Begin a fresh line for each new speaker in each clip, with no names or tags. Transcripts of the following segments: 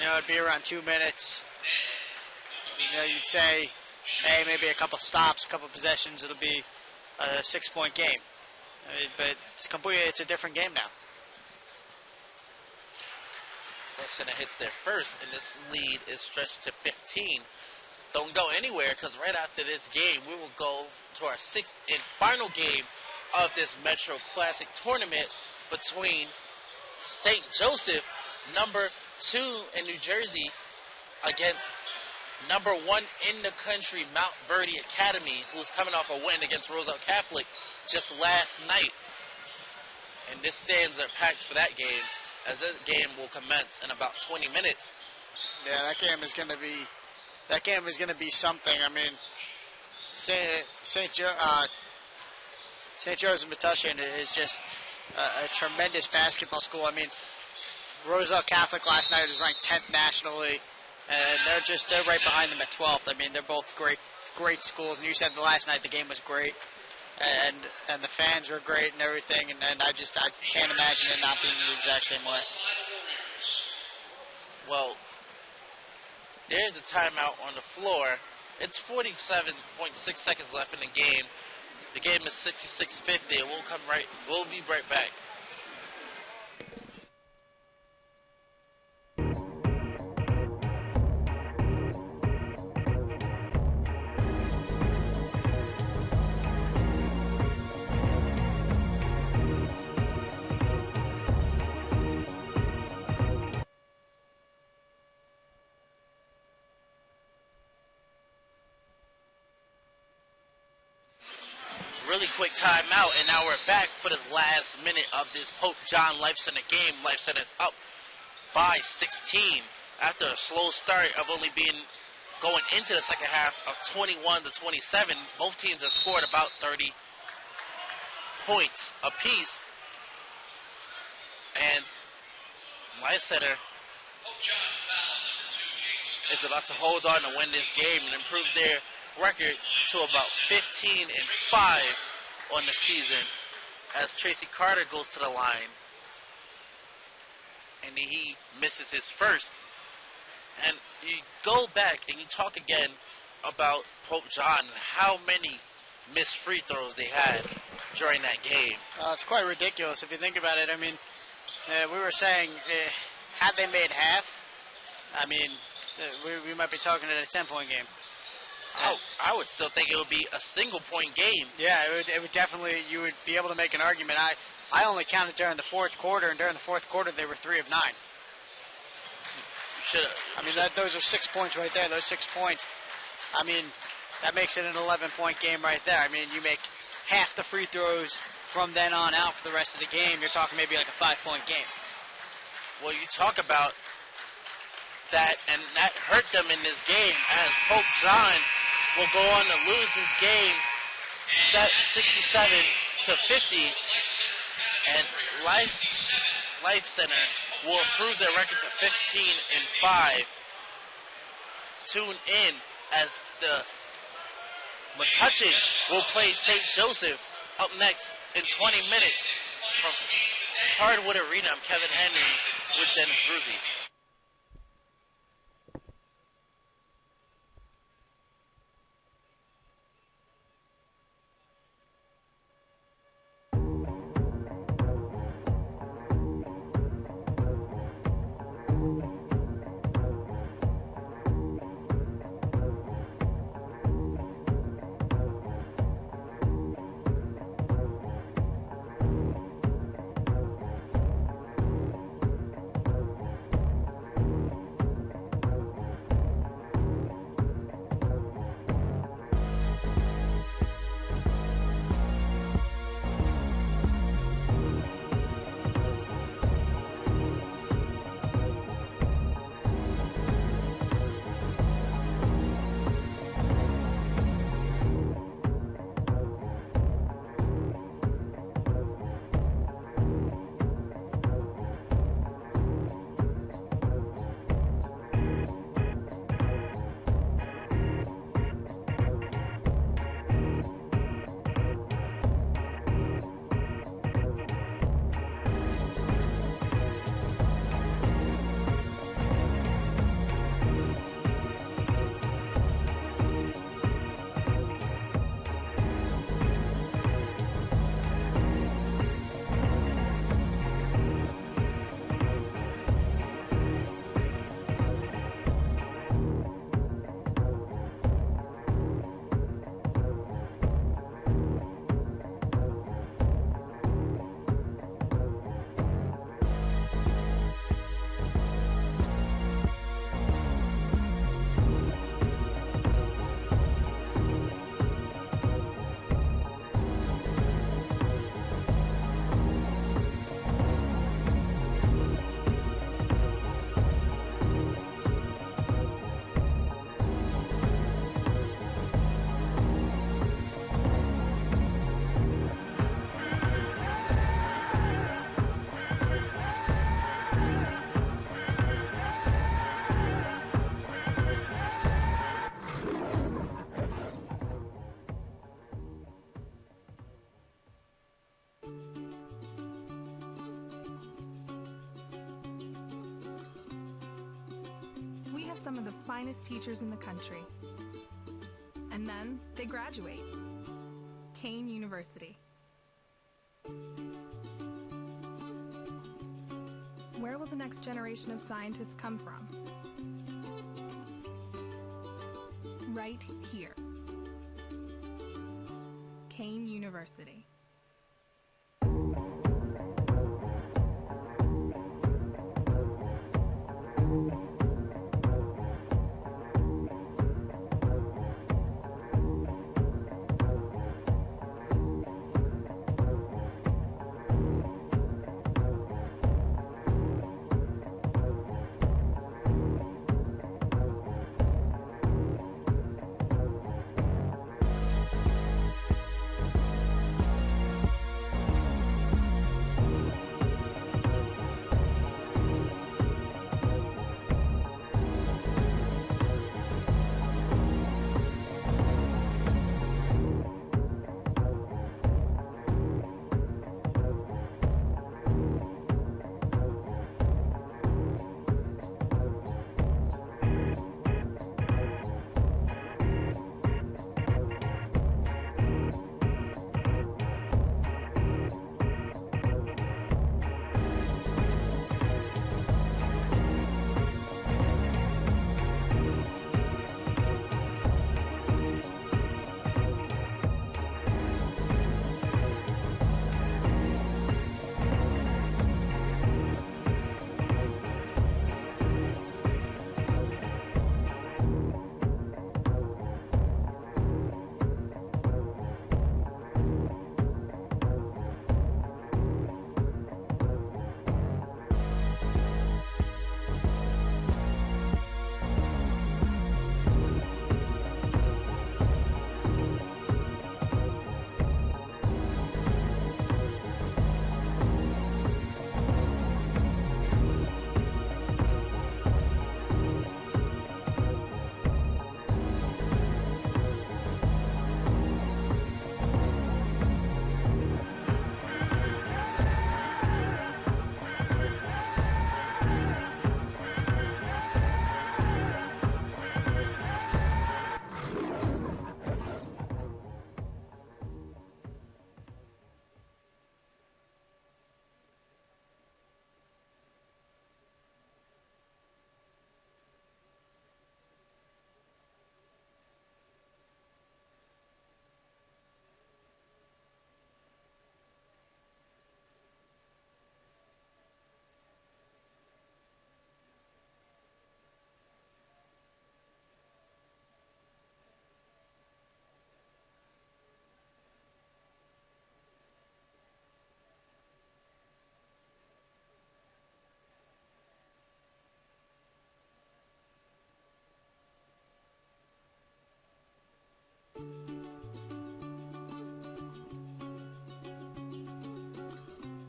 it'd be around 2 minutes. You'd say, hey, maybe a couple stops, a couple possessions, it'll be a 6-point game. But it's a different game now.
Life Center hits their first, and this lead is stretched to 15. Don't go anywhere, because right after this game, we will go to our 6th and final game of this Metro Classic tournament between St. Joseph, number 2 in New Jersey, against number 1 in the country, Mount Verde Academy, who's coming off a win against Roosevelt Catholic just last night. And this stands are packed for that game, as this game will commence in about 20 minutes.
Yeah, that game is going to be something. I mean, St. Joseph Metushin is just a tremendous basketball school. I mean, Roosevelt Catholic last night was ranked 10th nationally, and they're right behind them at 12th. I mean, they're both great schools. And you said last night the game was great, and the fans were great and everything. And I can't imagine it not being the exact same way.
Well, there's a timeout on the floor. It's 47.6 seconds left in the game. The game is 66-50, and we'll be right back. Really quick timeout, and now we're back for this last minute of this Pope John Life Center game. Life Center's up by 16 after a slow start of only going into the second half of 21-27. Both teams have scored about 30 points apiece, and Life Center is about to hold on to win this game and improve their record to about 15-5 on the season, as Tracy Carter goes to the line and he misses his first. And you go back and you talk again about Pope John and how many missed free throws they had during that game.
It's quite ridiculous if you think about it. I mean, we were saying, had they made half, I mean, we might be talking at a 10-point game.
I would still think it would be a single-point game.
Yeah, it would definitely, you would be able to make an argument. I only counted during the fourth quarter, and during the fourth quarter they were 3 of 9. Those are 6 points right there. Those 6 points, I mean, that makes it an 11-point game right there. I mean, you make half the free throws from then on out for the rest of the game. You're talking maybe like a 5-point game.
Well, you talk about that, and that hurt them in this game, as Pope John will go on to lose his game 67-50, and Life Center will improve their record to 15-5. Tune in as the Metuchen will play St. Joseph up next in 20 minutes from Hardwood Arena. I'm Kevin Henry with Dennis Bruzy.
have some of the finest teachers in the country. And then they graduate. Kean University. Where will the next generation of scientists come from? Right here. Kean University.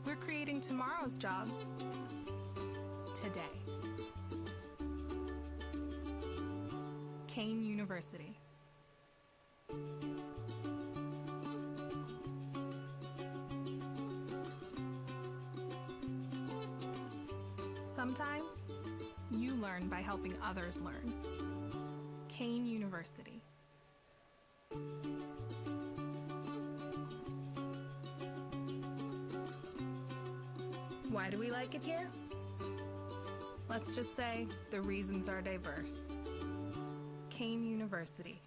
We're creating tomorrow's jobs today. Kean University. Sometimes you learn by helping others learn. Kean University. Why do we like it here? Let's just say the reasons are diverse. Kean University.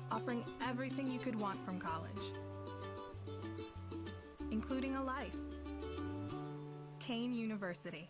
Offering everything you could want from college, including a life. Kean University.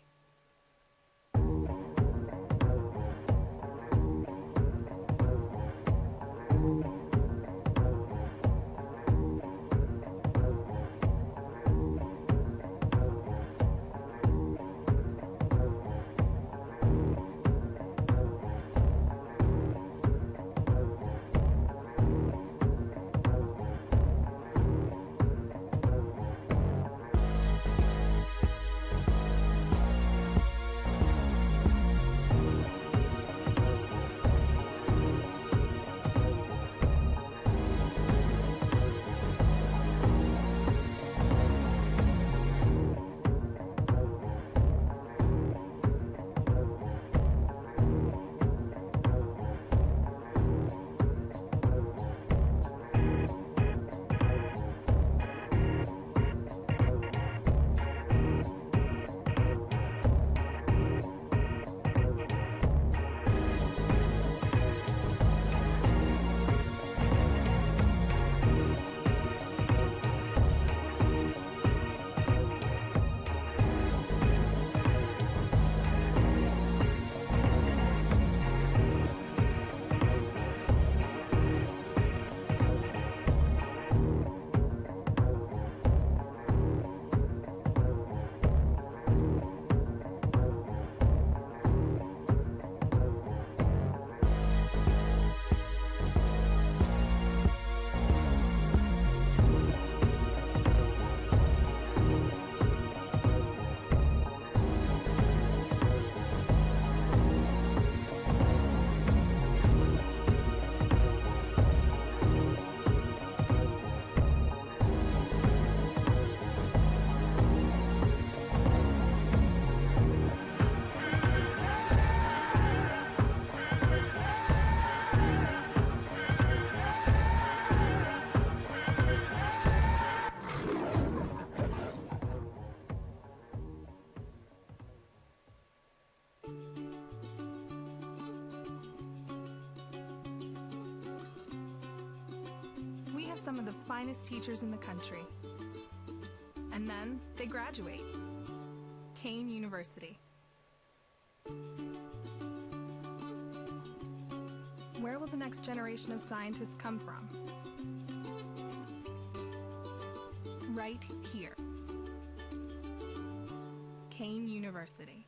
have some of the finest teachers in the country. And then they graduate. Kean University. Where will the next generation of scientists come from? Right here. Kean University.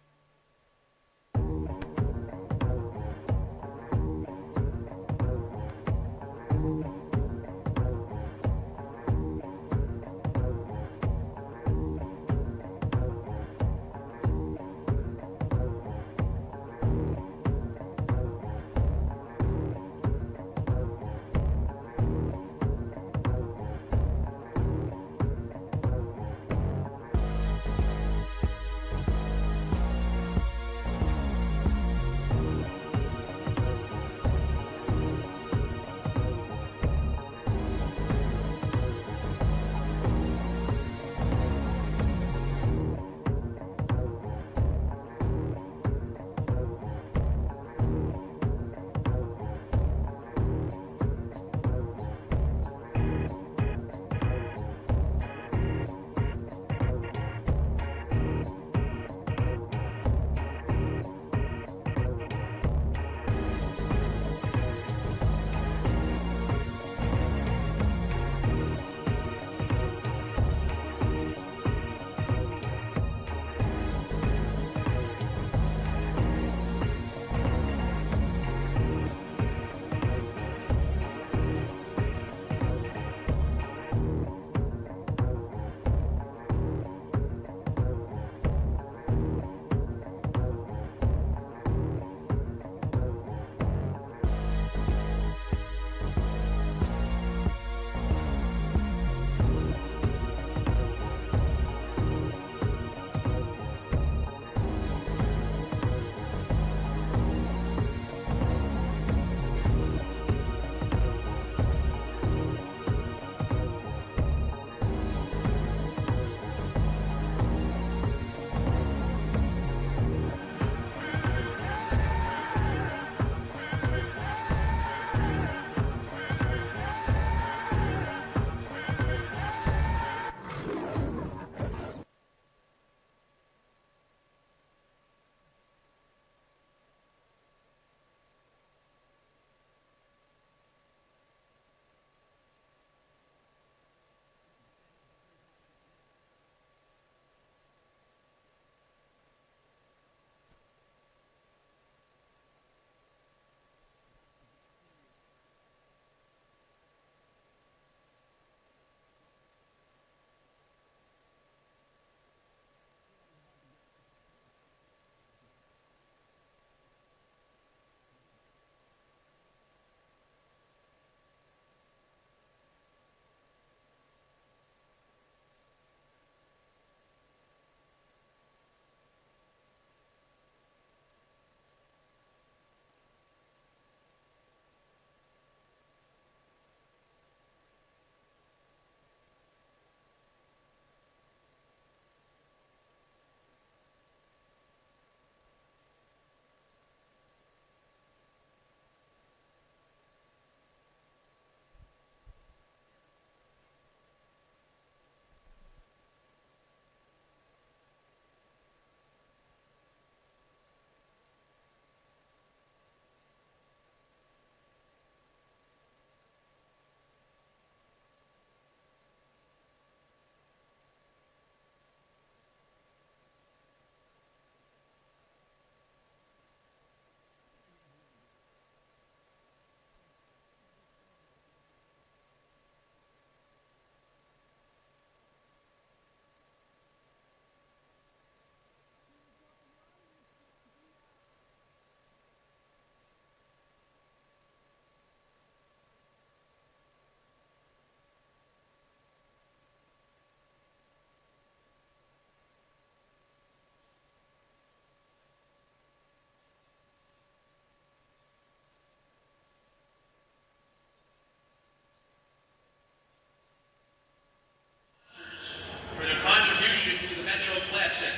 For their contributions to the Metro Classic.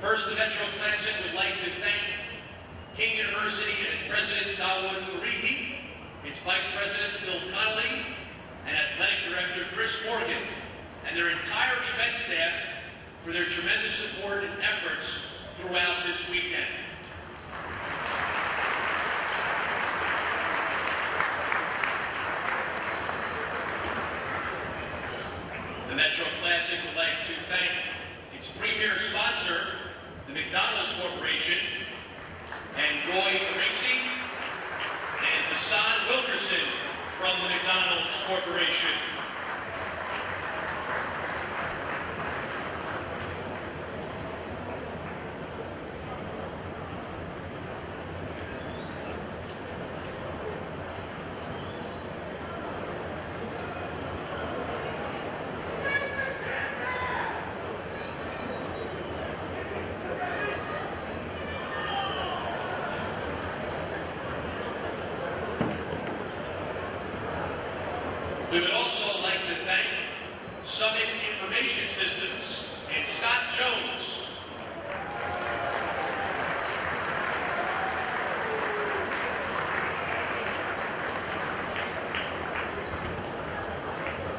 First, the Metro Classic would like to thank Kean University and its president, Dawood Urihi, its Vice President Bill Connolly, and Athletic Director Chris Morgan, and their entire event staff for their tremendous support and efforts throughout this weekend. The Metro Classic would like to thank its premier sponsor, the McDonald's Corporation, and Roy Racing, and Hassan Wilkerson from the McDonald's Corporation. We would also like to thank Summit Information Systems and Scott Jones.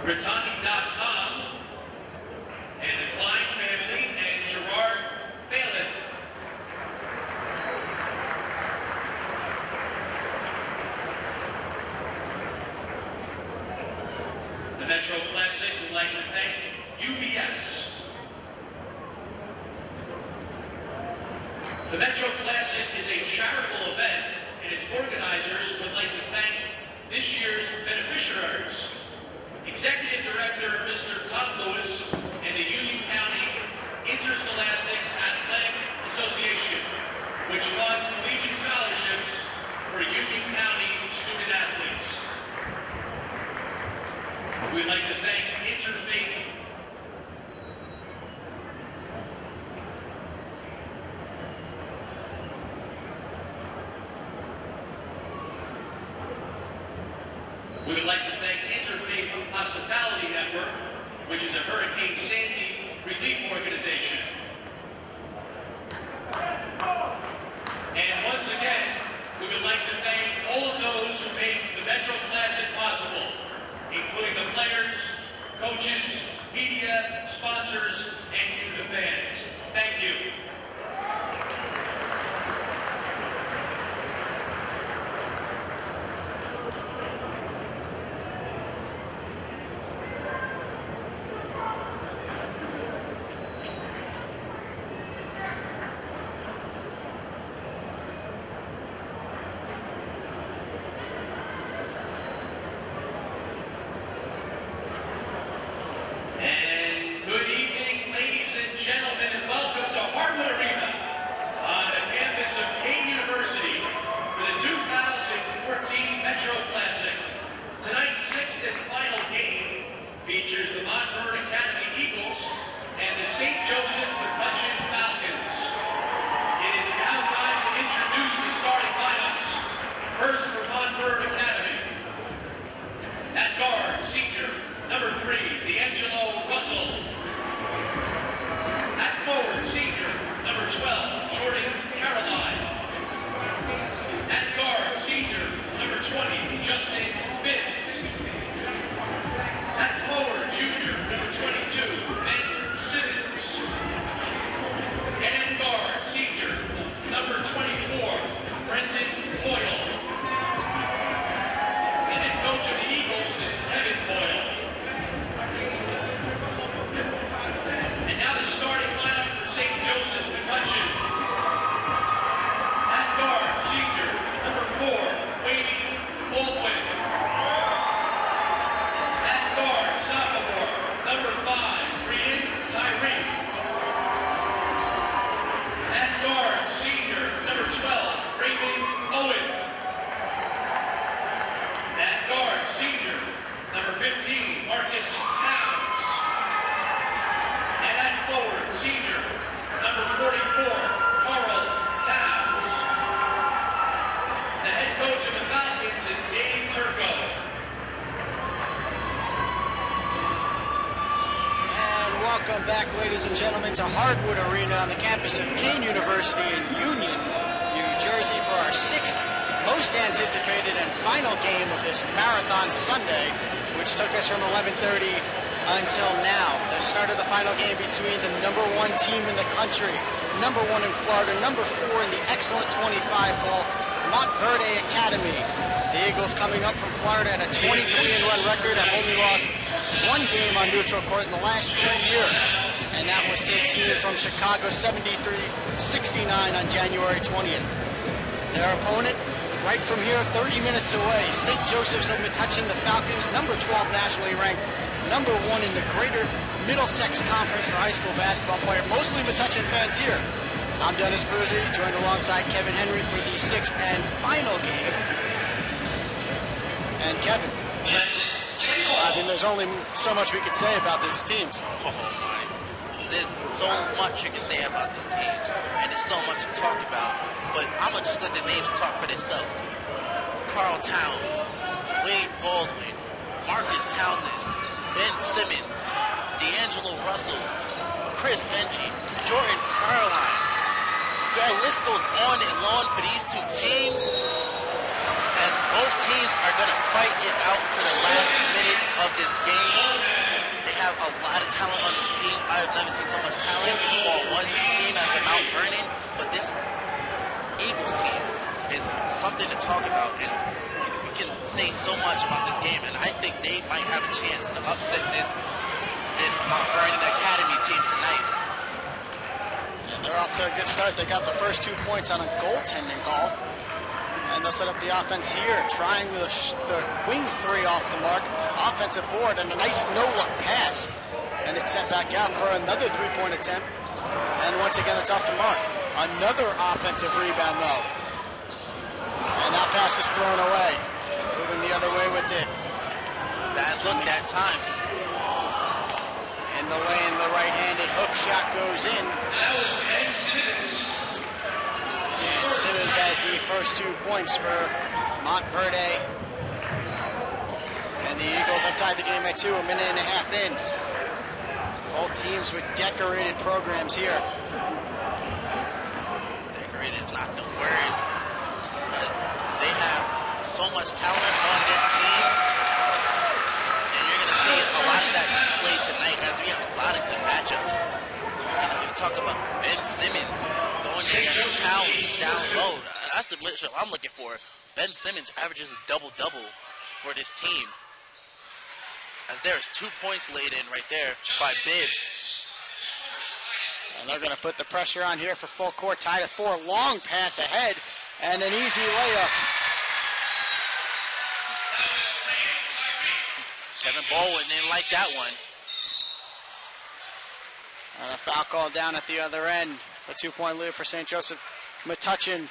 Brittany.com and the Klein family and Gerard Phelan. The Metro Classic would like to thank UBS. The Metro Classic is a charitable event, and its organizers would like to thank this year's beneficiaries. Executive Director Mr. Tom Lewis and the Union County Interscholastic Athletic Association, which funds collegiate scholarships for Union County student athletes. We'd like to thank Interfaith. We would like to thank Interfaith Hospitality Network, which is a Hurricane Sandy relief organization. And once again, we would like to thank all of those who made the Metro Classic possible, including the players, coaches, media, sponsors, and you, the fans. Thank you. And good evening, ladies and gentlemen, and welcome to Hartwood Arena on the campus of Kean University for the 2014 Metro Classic. Tonight's sixth and final game features the Montverde Academy Eagles and the St. Joseph Metuchen Falcons. It is now time to introduce the starting lineups. First for Montverde Academy. At guard, senior, number 3, D'Angelo Russell. At forward, senior, number 12, Jordan Caroline. At guard, senior, number 20, Justin Binns. At forward, junior, number 22, Ben Simmons. And at guard, senior, number 24, Brendan Boyle. The head coach of the Eagles is Kevin Boyle. And now the starting lineup for St. Joseph Metuchen. At guard, senior, number 4, Wade Baldwin. At guard, sophomore, number 5, Brian Tyree. At guard, senior, number 12, Raymond Owen. At guard, senior, number 15, Marcus Towns. And at forward, senior, number 44, Carl Towns. The head coach of the Falcons is Dave Turco.
And welcome back, ladies and gentlemen, to Hardwood Arena on the campus of Kean University in Union, New Jersey for our sixth most anticipated and final game of this Marathon Sunday, which took us from 11:30 until now. The start of the final game between the number 1 team in the country, number 1 in Florida, number 4 in the excellent 25 ball, Montverde Academy. The Eagles coming up from Florida at a 23-run record, have only lost 1 game on neutral court in the last 3 years. And that was to a team from Chicago, 73-69 on January 20th. Their opponent, right from here, 30 minutes away, St. Joseph's of Metuchen, the Falcons, number 12 nationally ranked, number 1 in the Greater Middlesex Conference for high school basketball player. Mostly Metuchen fans here. I'm Dennis Bruzy, joined alongside Kevin Henry for the 6th and final game. And Kevin, I mean, there's only so much we could say about these teams.
Oh my. There's so much you can say about this team, and there's so much to talk about, but I'm going to just let the names talk for themselves. Carl Towns, Wade Baldwin, Marcus Townsend, Ben Simmons, D'Angelo Russell, Chris Engie, Jordan Caroline. The list goes on and on for these 2 teams, as both teams are going to fight it out to the last minute of this game. They have a lot of talent on this team. I have never seen so much talent on one team as a Mount Vernon, but this Eagles team is something to talk about, and we can say so much about this game, and I think they might have a chance to upset this Mount Vernon Academy team tonight.
And they're off to a good start. They got the first 2 points on a goaltending call. And they'll set up the offense here, trying the wing 3 off the mark. Offensive board and a nice no-look pass. And it's sent back out for another 3-point attempt. And once again, it's off the mark. Another offensive rebound, though. And that pass is thrown away. Moving the other way with it.
Bad look that time.
In the lane, the right-handed hook shot goes in. And Simmons has the first 2 points for Montverde. And the Eagles have tied the game at 2, a minute and a half in. Both teams with decorated programs here.
Decorated is not the word, because they have so much talent on this team. And you're going to see a lot of that displayed tonight, as we have a lot of good matchups. You know, you talk about Ben Simmons going against Towns down low. That's the matchup I'm looking for. Ben Simmons averages a double-double for this team, as there's 2 points laid in right there by Bibbs.
And they're going to put the pressure on here for full court. Tied at 4. Long pass ahead and an easy layup.
Kevin Baldwin didn't like that one.
And a foul call down at the other end. A 2-point lead for St. Joseph. Metuchen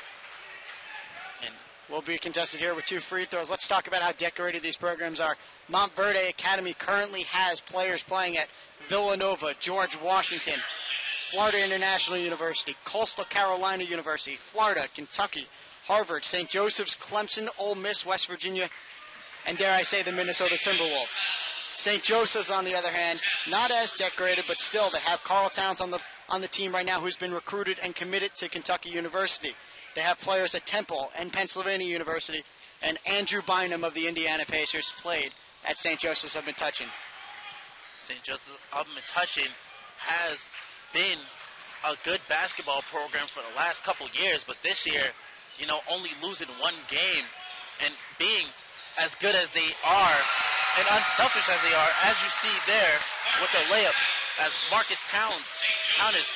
will be contested here with 2 free throws. Let's talk about how decorated these programs are. Montverde Academy currently has players playing at Villanova, George Washington, Florida International University, Coastal Carolina University, Florida, Kentucky, Harvard, St. Joseph's, Clemson, Ole Miss, West Virginia, and dare I say the Minnesota Timberwolves. St. Joseph's, on the other hand, not as decorated, but still they have Carl Towns on the team right now, who's been recruited and committed to Kentucky University. They have players at Temple and Pennsylvania University, and Andrew Bynum of the Indiana Pacers played at St. Joseph's of Metuchen.
St. Joseph of Metuchen has been a good basketball program for the last couple years, but this year, you know, only losing 1 game and being as good as they are and unselfish as they are, as you see there with the layup, as Marcus Towns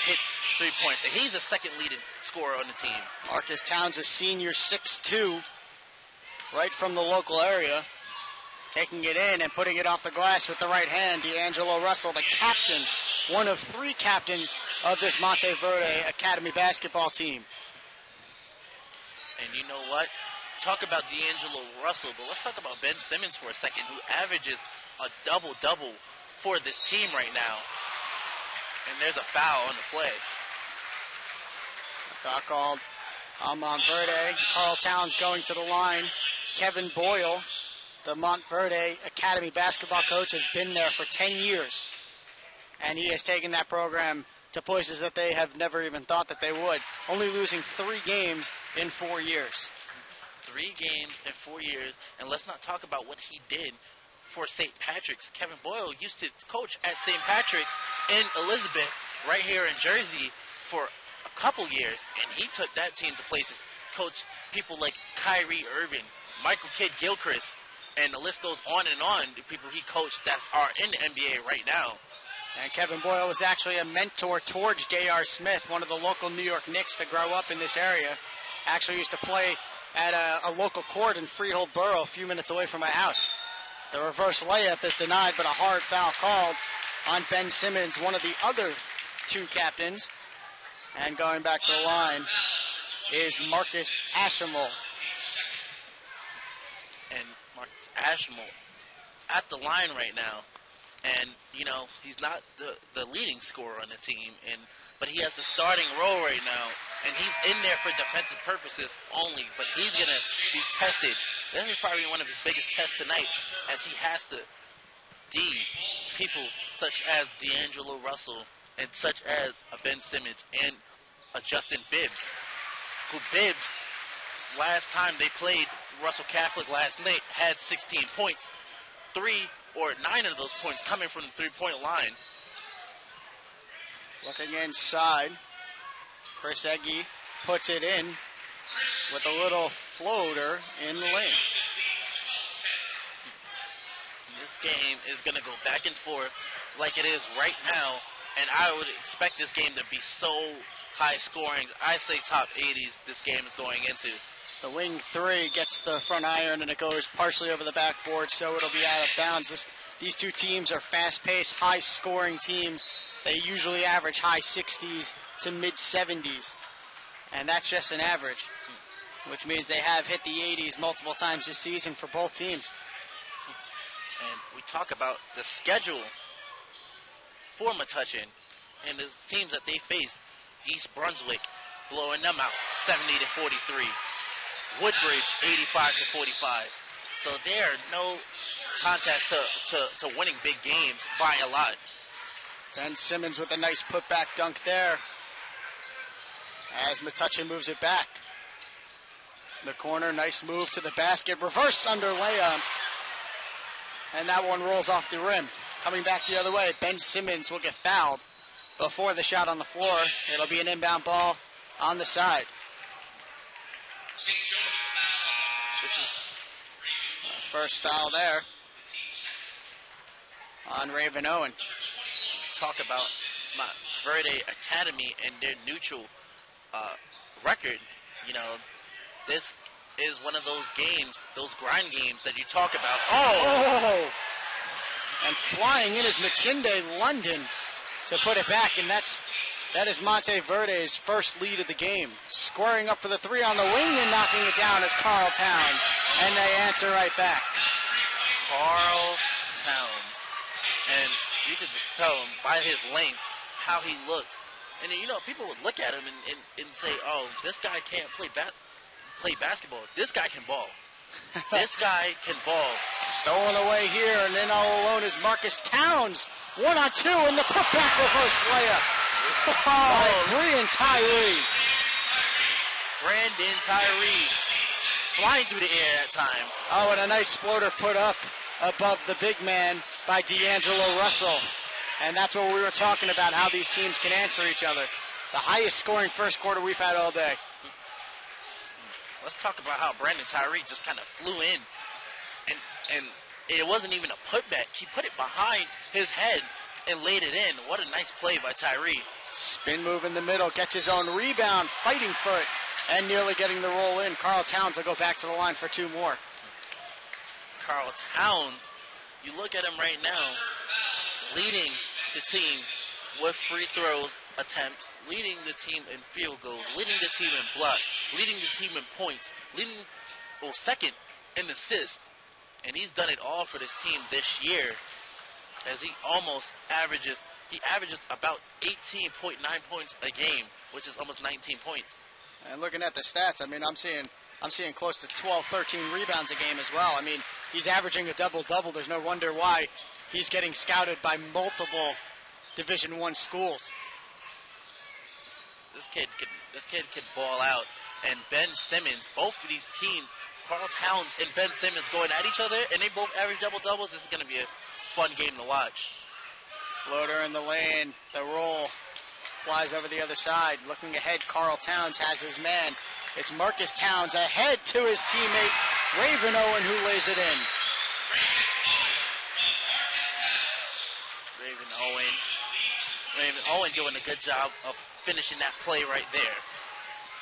hits 3 points, and he's the second leading scorer on the team.
Marcus Towns, a senior, 6'2", right from the local area, taking it in and putting it off the glass with the right hand. D'Angelo Russell, the captain, one of 3 captains of this Montverde Academy basketball team.
And you know what? Talk about D'Angelo Russell, but let's talk about Ben Simmons for a second, who averages a double-double for this team right now. And there's a foul on the play.
A foul called on Montverde. Carl Towns going to the line. Kevin Boyle, the Montverde Academy basketball coach, has been there for 10 years. And he has taken that program to places that they have never even thought that they would. Only losing 3 games in 4 years.
3 games in 4 years, and let's not talk about what he did for St. Patrick's. Kevin Boyle used to coach at St. Patrick's in Elizabeth, right here in Jersey, for a couple years, and he took that team to places. Coached people like Kyrie Irving, Michael Kidd-Gilchrist, and the list goes on and on. The people he coached that are in the NBA right now.
And Kevin Boyle was actually a mentor towards J.R. Smith, one of the local New York Knicks to grow up in this area. Actually used to play at a local court in Freehold Borough, a few minutes away from my house. The reverse layup is denied, but a hard foul called on Ben Simmons, one of the other 2 captains. And going back to the line is Marcus Ashimel.
And Marcus Ashimel at the line right now. And, you know, he's not the leading scorer on the team, but he has a starting role right now, and he's in there for defensive purposes only, but he's going to be tested. This is probably one of his biggest tests tonight, as he has to people such as D'Angelo Russell and such as a Ben Simmons and a Justin Bibbs, who Bibbs, last time they played Russell Catholic last night, had 16 points. 9 of those points coming from the three-point line.
Looking inside, Chris Egge puts it in with a little floater in the lane.
This game is going to go back and forth like it is right now, and I would expect this game to be so high scoring. I say top 80s this game is going into.
The wing 3 gets the front iron, and it goes partially over the backboard, so it'll be out of bounds. These 2 teams are fast-paced, high-scoring teams. They usually average high 60s to mid-70s, and that's just an average, which means they have hit the 80s multiple times this season for both teams.
And we talk about the schedule for Metuchen and the teams that they face. East Brunswick blowing them out 70-43. Woodbridge 85-45. So there are no contest to winning big games by a lot.
Ben Simmons with a nice putback dunk there as Metuchen moves it back. The corner, nice move to the basket. Reverse under layup. And that one rolls off the rim. Coming back the other way, Ben Simmons will get fouled before the shot on the floor. It'll be an inbound ball on the side.
This is
first foul there on Raven Owen.
Talk about Verde Academy and their neutral record. You know, this is one of those games, those grind games that you talk about.
Oh! And flying in is McKinday London to put it back, and that is Monteverde's first lead of the game. Squaring up for the 3 on the wing and knocking it down is Carl Towns, and they answer right back.
Carl Towns. And you can just tell him by his length how he looks. And, you know, people would look at him and say, oh, this guy can't play basketball. This guy can ball. This guy can ball.
Stolen away here, and then all alone is Marcus Towns. 1-on-2, and the putback reverse layup. By Brandon Tyree.
Brandon Tyree flying through the air that time.
Oh, and a nice floater put up above the big man by D'Angelo Russell. And that's what we were talking about, how these teams can answer each other. The highest scoring first quarter we've had all day.
Let's talk about how Brandon Tyree just kind of flew in. And it wasn't even a putback. He put it behind his head and laid it in. What a nice play by Tyree.
Spin move in the middle, gets his own rebound, fighting foot, and nearly getting the roll in. Carl Towns will go back to the line for 2 more.
Carl Towns, you look at him right now, leading the team with free throws attempts, leading the team in field goals, leading the team in blocks, leading the team in points, second in assists. And he's done it all for this team this year, as he averages about 18.9 points a game, which is almost 19 points.
And looking at the stats, I mean, I'm seeing close to 12, 13 rebounds a game as well. I mean, he's averaging a double-double. There's no wonder why he's getting scouted by multiple Division I schools.
This kid could ball out. And Ben Simmons, both of these teams Carl Towns and Ben Simmons going at each other, and they both average double-doubles. This is going to be a fun game to watch.
Floater in the lane. The roll flies over the other side. Looking ahead, Carl Towns has his man. It's Marcus Towns ahead to his teammate, Raven Owen, who lays it in.
Raven Owen doing a good job of finishing that play right there.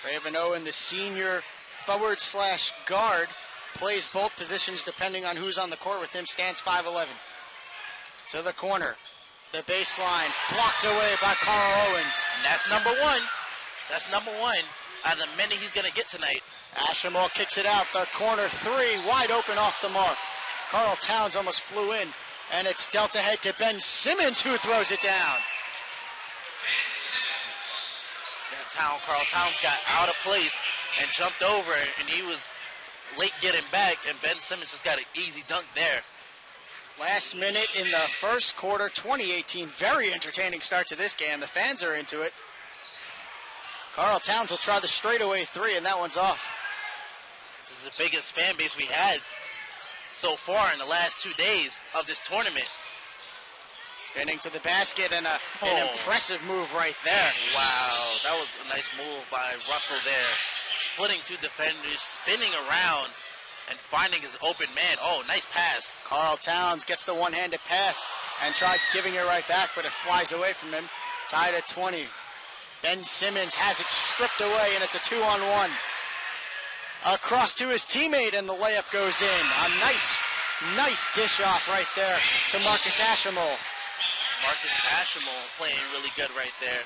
Raven Owen, the senior forward/guard, plays both positions depending on who's on the court with him, stands 5'11". To the corner. The baseline blocked away by Carl Owens.
And that's number one. That's number one out of the many he's going to get tonight.
Ashenwall kicks it out. The corner three, wide open off the mark. Carl Towns almost flew in. And it's dealt ahead to Ben Simmons, who throws it down.
Carl Towns got out of place and jumped over, and he was late getting back, and Ben Simmons just got an easy dunk there.
Last minute in the first quarter, 2018. Very entertaining start to this game. The fans are into it. Carl Towns will try the straightaway three, and that one's off.
This is the biggest fan base we had so far in the last 2 days of this tournament.
Spinning to the basket, and an impressive move right there.
Wow, that was a nice move by Russell there. Splitting two defenders, spinning around, and finding his open man. Oh, nice pass.
Carl Towns gets the one-handed pass and tried giving it right back, but it flies away from him. Tied at 20. Ben Simmons has it stripped away, and it's a 2-on-1. Across to his teammate, and the layup goes in. A nice dish off right there to Marcus Ashenwall.
Marcus Ashenwall playing really good right there.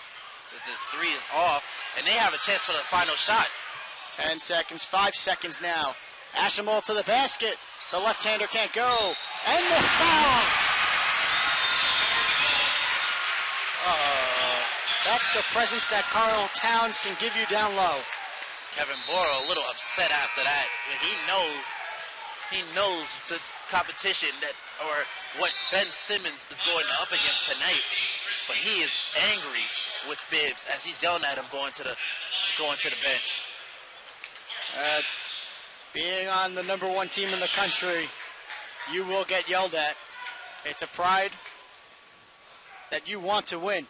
This is three is off, and they have a chance for the final shot.
10 seconds, 5 seconds now. Ashenwall to the basket. The left-hander can't go. And the foul! That's the presence that Carl Towns can give you down low.
Kevin Borrow a little upset after that. He knows the competition or what Ben Simmons is going up against tonight. But he is angry with Bibbs as he's yelling at him going to the bench.
Being on the number one team in the country, you will get yelled at. It's a pride that you want to win.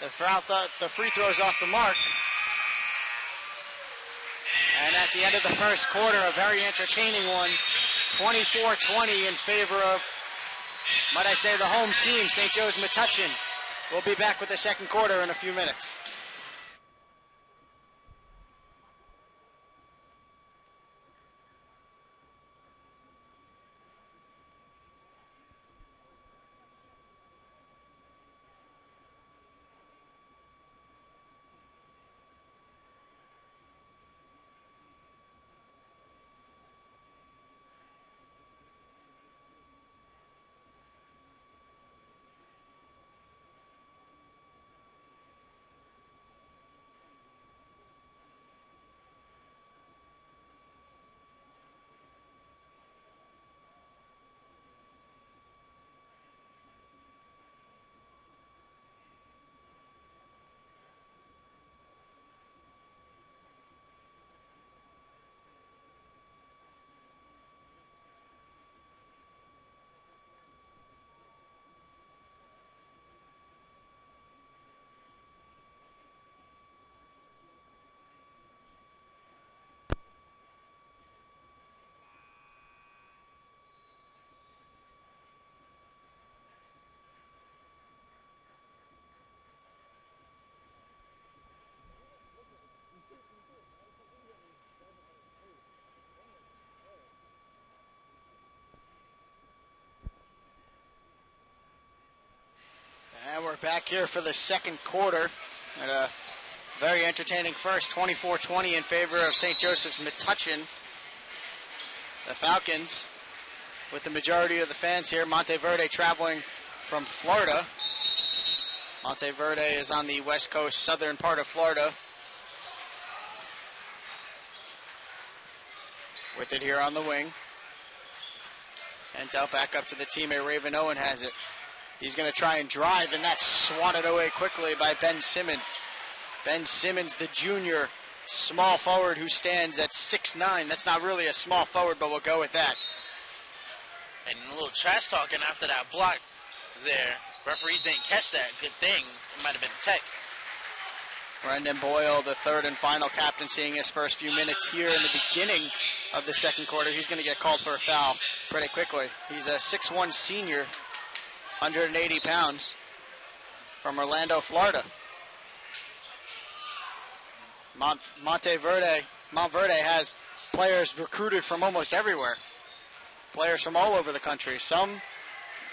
The free throw's off the mark. And at the end of the first quarter, a very entertaining one. 24-20 in favor of, might I say, the home team, St. Joe's Metuchen. We'll be back with the second quarter in a few minutes. And we're back here for the second quarter. And a very entertaining first, 24-20 in favor of St. Joseph's Metuchen. The Falcons, with the majority of the fans here, Monteverde traveling from Florida. Monteverde is on the west coast, southern part of Florida. With it here on the wing. And dealt back up to the teammate. Raven Owen has it. He's going to try and drive, and that's swatted away quickly by Ben Simmons. Ben Simmons, the junior small forward who stands at 6'9". That's not really a small forward, but we'll go with that.
And a little trash talking after that block there. Referees didn't catch that. Good thing. It might have been a tech.
Brendan Boyle, the third and final captain, seeing his first few minutes here in the beginning of the second quarter. He's going to get called for a foul pretty quickly. He's a 6'1 senior, 180 pounds, from Orlando, Florida. Monteverde has players recruited from almost everywhere. Players from all over the country. Some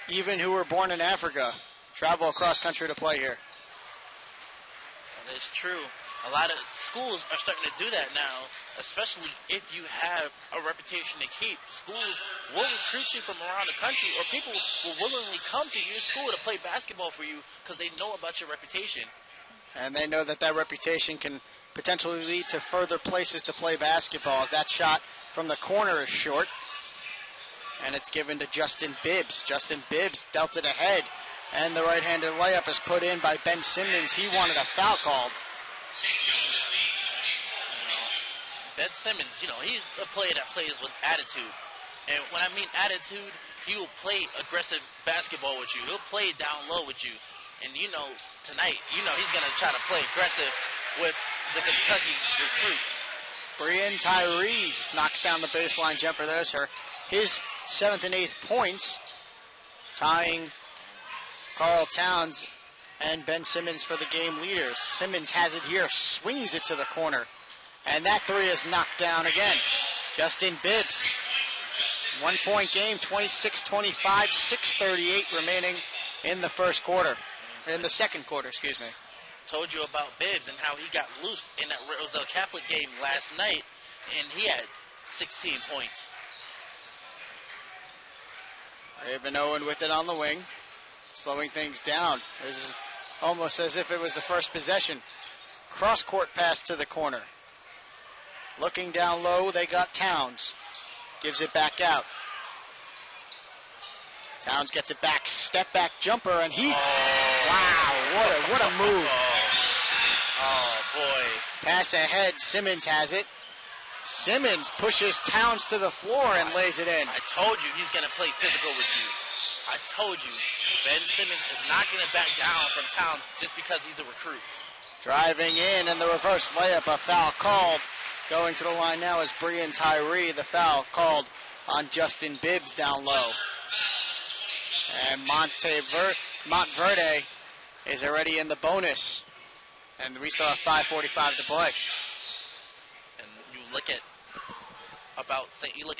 even who were born in Africa travel across country to play here.
It's true. A lot of schools are starting to do that now, especially if you have a reputation to keep. Schools will recruit you from around the country, or people will willingly come to your school to play basketball for you because they know about your reputation.
And they know that that reputation can potentially lead to further places to play basketball, as that shot from the corner is short. And it's given to Justin Bibbs. Justin Bibbs dealt it ahead. And the right-handed layup is put in by Ben Simmons. He wanted a foul called.
Ben Simmons, he's a player that plays with attitude. And when I mean attitude, he will play aggressive basketball with you. He'll play down low with you. And, tonight, he's going to try to play aggressive with the Kentucky recruit.
Brian Tyree knocks down the baseline jumper. There's his 7th and 8th points, tying Carl Towns and Ben Simmons for the game leaders. Simmons has it here, swings it to the corner, and that three is knocked down again. Justin Bibbs, 1 point game, 26-25, 6:38 remaining in the second quarter, excuse me.
Told you about Bibbs and how he got loose in that Roselle Catholic game last night, and he had 16 points.
Raven Owen with it on the wing, slowing things down. This is almost as if it was the first possession. Cross-court pass to the corner. Looking down low, they got Towns. Gives it back out. Towns gets it back, step back jumper, and wow, what a move.
Oh, boy.
Pass ahead, Simmons has it. Simmons pushes Towns to the floor and lays it in.
I told you he's going to play physical with you. I told you. Ben Simmons is not going to back down from Towns just because he's a recruit.
Driving in, and the reverse layup, a foul called. Going to the line now is Brian Tyree. The foul called on Justin Bibbs down low. And Montverde is already in the bonus. And we still have 5:45 to play.
And you look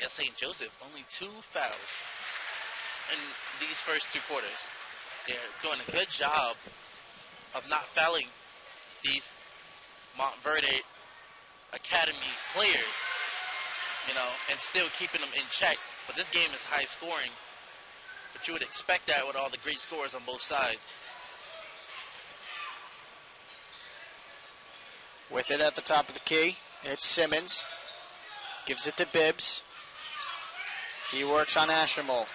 at St. Joseph, only 2 fouls in these first 2 quarters. They're doing a good job of not fouling these Montverde Academy players, and still keeping them in check. But this game is high scoring. But you would expect that with all the great scores on both sides.
With it at the top of the key, it's Simmons. Gives it to Bibbs. He works on Ashimol.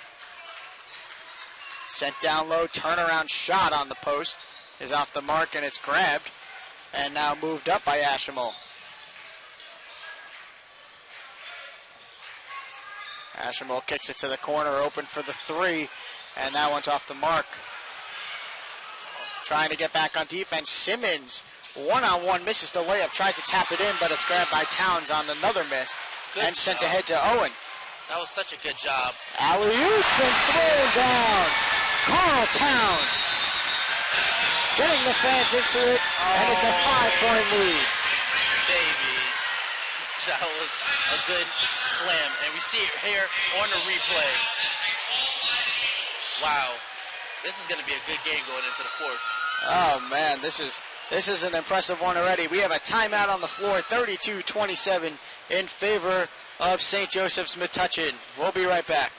Sent down low, turnaround shot on the post is off the mark, and it's grabbed. And now moved up by Ashimol. Ashimol kicks it to the corner, open for the 3, and that one's off the mark. Trying to get back on defense, Simmons, one-on-one, misses the layup, tries to tap it in, but it's grabbed by Towns on another miss, and sent ahead to Owen.
That was such a good job.
Alley-oop and thrown down. Carl Towns getting the fans into it, and it's a 5-point lead.
Baby. That was a good slam, and we see it here on the replay. Wow, this is going to be a good game going into the 4th.
Oh man, this is an impressive one already. We have a timeout on the floor, 32-27 in favor of St. Joseph's Metuchen. We'll be right back.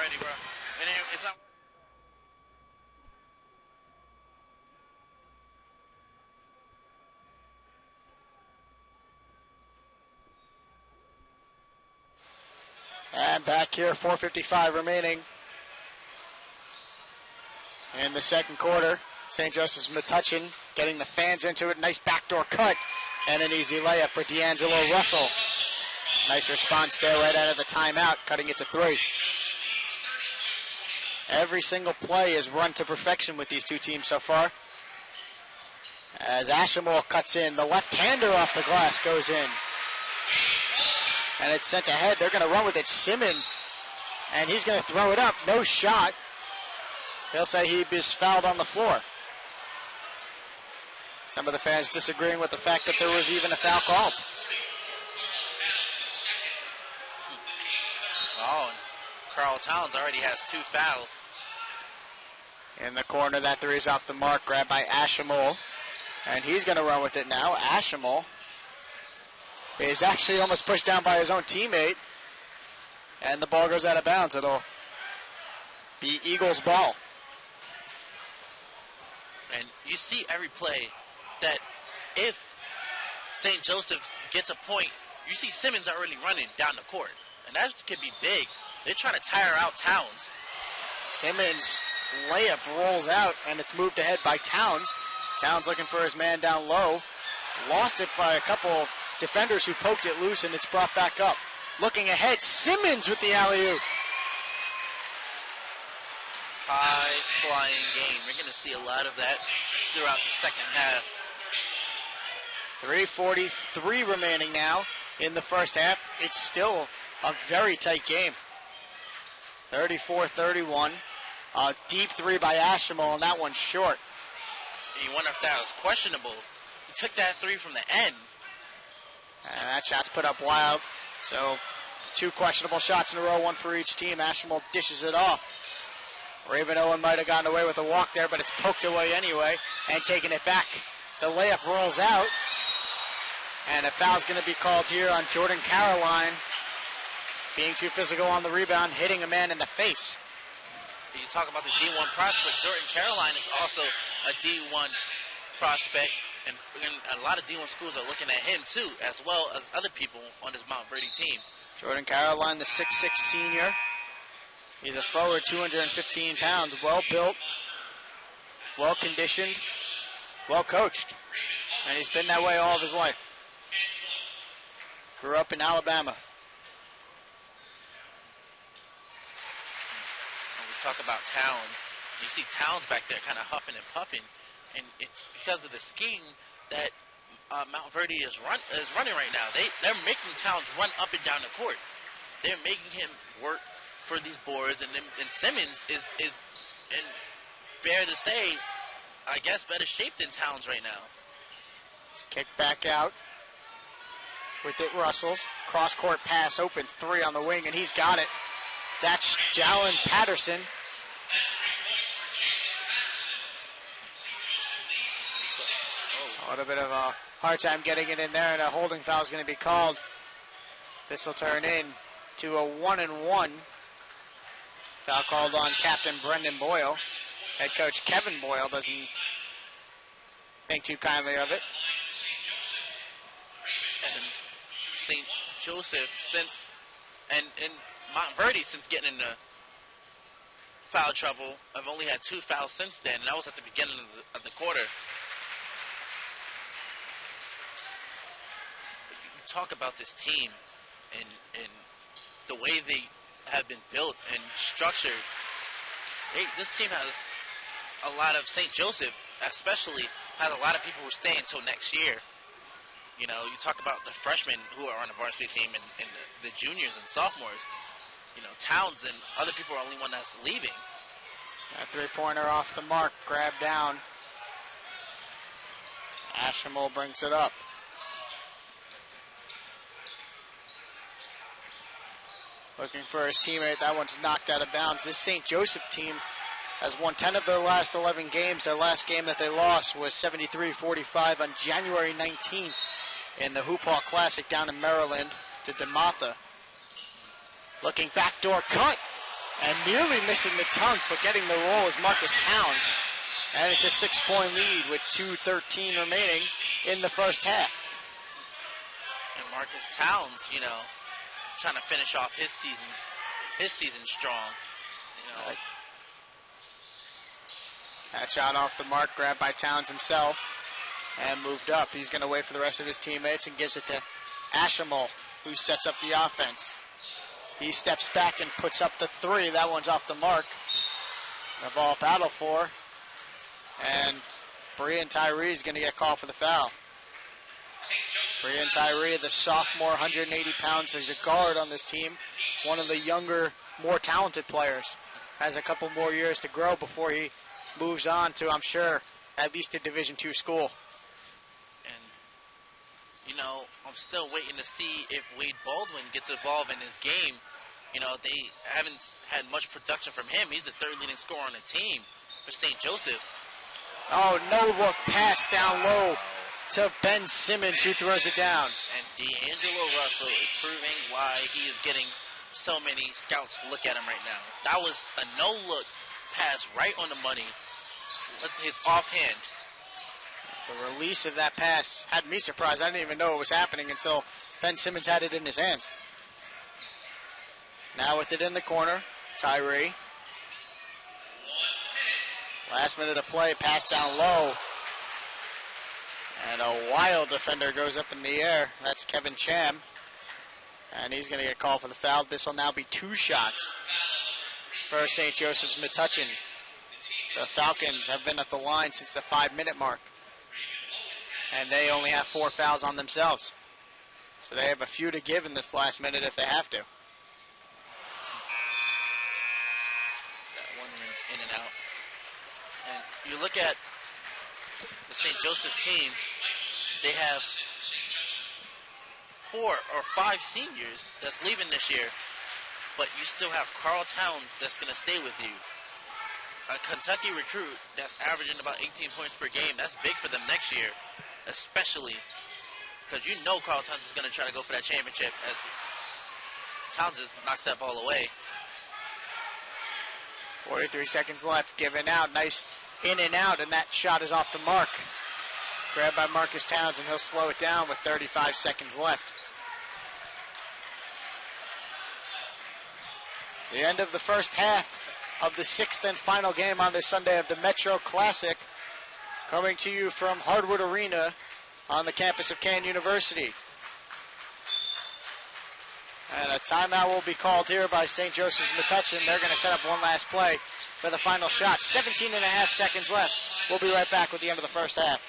already, bro. And it's not.
And back here, 4:55 remaining in the second quarter. St. Joseph's Metuchen getting the fans into it. Nice backdoor cut and an easy layup for D'Angelo Russell. Nice response there right out of the timeout, cutting it to 3. Every single play is run to perfection with these two teams so far. As Ashimore cuts in, the left-hander off the glass goes in. And it's sent ahead. They're going to run with it. Simmons, and he's going to throw it up. No shot. They'll say he was fouled on the floor. Some of the fans disagreeing with the fact that there was even a foul called.
Oh, and Carl Towns already has 2 fouls.
In the corner, that 3 is off the mark, grabbed by Ashimole. And he's going to run with it now. Ashimole is actually almost pushed down by his own teammate. And the ball goes out of bounds. It'll be Eagles' ball.
And you see every play that if St. Joseph's gets a point, you see Simmons already running down the court. And that could be big. They're trying to tire out Towns.
Simmons' layup rolls out, and it's moved ahead by Towns. Towns looking for his man down low. Lost it by a couple defenders who poked it loose, and it's brought back up. Looking ahead, Simmons with the alley-oop.
High-flying game. We're going to see a lot of that throughout the second half.
3:43 remaining now in the first half. It's still a very tight game. 34-31. A deep 3 by Ashimole, and that one's short.
You wonder if that was questionable. He took that 3 from the end.
And that shot's put up wild. So 2 questionable shots in a row, 1 for each team. Ashimole dishes it off. Raven Owen might have gotten away with a walk there, but it's poked away anyway. And taking it back. The layup rolls out. And a foul's going to be called here on Jordan Caroline. Being too physical on the rebound, hitting a man in the face.
You talk about the D1 prospect. Jordan Caroline is also a D1 prospect. And a lot of D1 schools are looking at him, too, as well as other people on this Mount Verdi team.
Jordan Caroline, the 6'6 senior. He's a forward, 215 pounds, well-built, well-conditioned, well-coached. And he's been that way all of his life. Grew up in Alabama.
When we talk about Towns, you see Towns back there kind of huffing and puffing. And it's because of the scheme that Mount Verdi is running right now. They're making Towns run up and down the court. They're making him work for these boards, and Simmons is in, fair to say, I guess, better shape than Towns right now.
Kick back out. With it, Russell's cross-court pass, open 3 on the wing, and he's got it. That's Jalen Patterson. A little bit of a hard time getting it in there, and a holding foul is going to be called. This will turn in to a 1-and-1. Foul called on Captain Brendan Boyle. Head coach Kevin Boyle doesn't think too kindly of it.
And St. Joseph, and Mount Verdi, since getting into foul trouble, I've only had 2 fouls since then, and that was at the beginning of the quarter. You talk about this team and the way they have been built and structured. This team has a lot of St. Joseph, especially, has a lot of people who stay until next year. You know, you talk about the freshmen who are on the varsity team and the juniors and sophomores. You know, Towns and other people are the only one that's leaving.
That 3-pointer off the mark, grabbed down. Ashimole brings it up. Looking for his teammate. That one's knocked out of bounds. This St. Joseph team has won 10 of their last 11 games. Their last game that they lost was 73-45 on January 19th in the Hoop Hall Classic down in Maryland to DeMatha. Looking backdoor cut. And nearly missing the dunk, but getting the roll is Marcus Towns. And it's a 6-point lead with 2:13 remaining in the first half.
And Marcus Towns, trying to finish off his season strong.
That shot off the mark, grabbed by Towns himself, and moved up. He's going to wait for the rest of his teammates and gives it to Ashamol, who sets up the offense. He steps back and puts up the three. That one's off the mark. The ball battle for. And Brian Tyree is going to get called for the foul. Brian Tyree, the sophomore, 180 pounds, is a guard on this team. One of the younger, more talented players. Has a couple more years to grow before he moves on to, I'm sure, at least a Division II school.
And, I'm still waiting to see if Wade Baldwin gets involved in his game. They haven't had much production from him. He's the third leading scorer on the team for St. Joseph.
Oh, no-look pass down low to Ben Simmons, who throws it down.
And D'Angelo Russell is proving why he is getting so many scouts to look at him right now. That was a no-look pass right on the money with his offhand.
The release of that pass had me surprised. I didn't even know it was happening until Ben Simmons had it in his hands. Now with it in the corner, Tyree. Last minute of play, pass down low. And a wild defender goes up in the air. That's Kevin Cham. And he's going to get called for the foul. This will now be 2 shots for St. Joseph's Metuchen. The Falcons have been at the line since the 5-minute mark. And they only have 4 fouls on themselves. So they have a few to give in this last minute if they have to.
That one ring's in and out. And you look at the St. Joseph team, they have 4 or 5 seniors that's leaving this year, but you still have Carl Towns that's going to stay with you. A Kentucky recruit that's averaging about 18 points per game. That's big for them next year, especially because Carl Towns is going to try to go for that championship as Towns just knocks that ball away.
43 seconds left, given out. Nice in and out, and that shot is off the mark. Grabbed by Marcus Towns, and he'll slow it down with 35 seconds left. The end of the first half of the 6th and final game on this Sunday of the Metro Classic, coming to you from Hardwood Arena on the campus of Kean University. And a timeout will be called here by St. Joseph's Metuchen. They're going to set up one last play for the final shot. 17 and a half seconds left. We'll be right back with the end of the first half.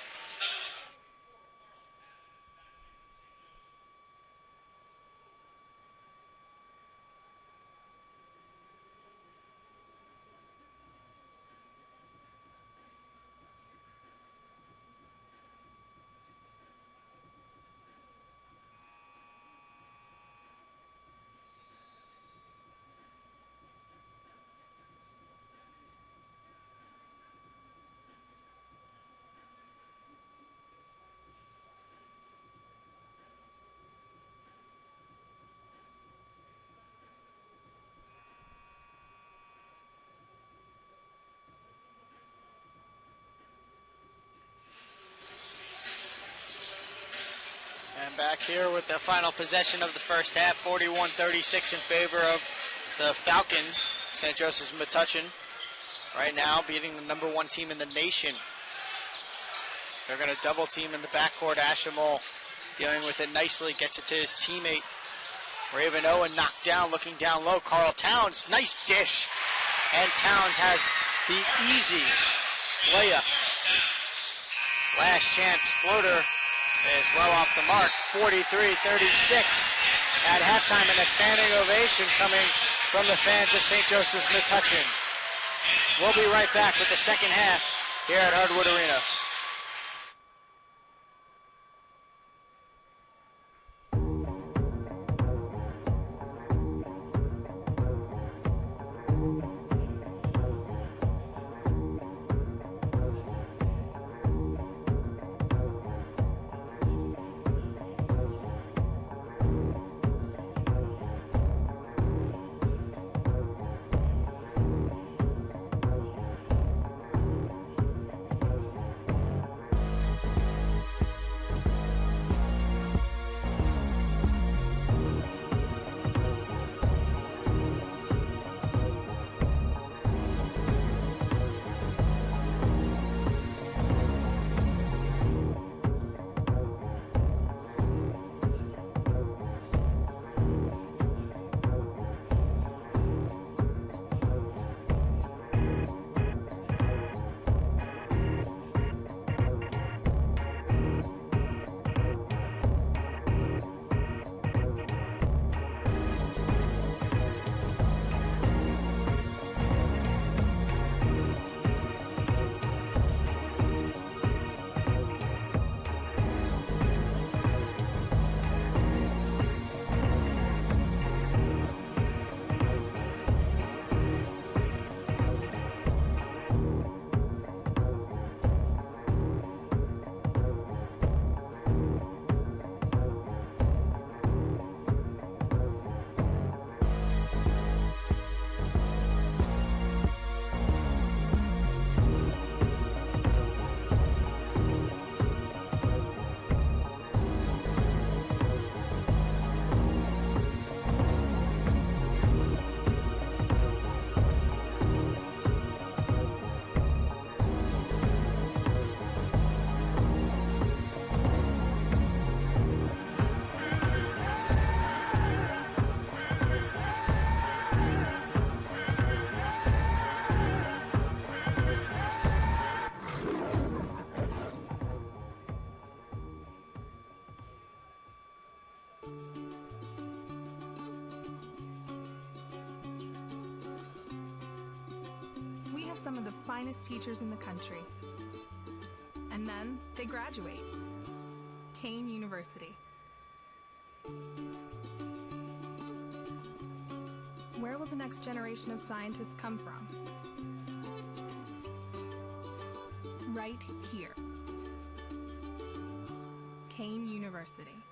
And back here with the final possession of the first half, 41-36 in favor of the Falcons. St. Joseph's Metuchen right now beating the number 1 team in the nation. They're going to double team in the backcourt. Ashamol dealing with it nicely, gets it to his teammate. Raven Owen knocked down, looking down low. Carl Towns, nice dish. And Towns has the easy layup. Last chance floater is well off the mark. 43-36 at halftime, and a standing ovation coming from the fans of St. Joseph's Metuchen. We'll be right back with the second half here at Hardwood Arena.
some of the finest teachers in the country. And then they graduate. Kean University. Where will the next generation of scientists come from? Right here. Kean University.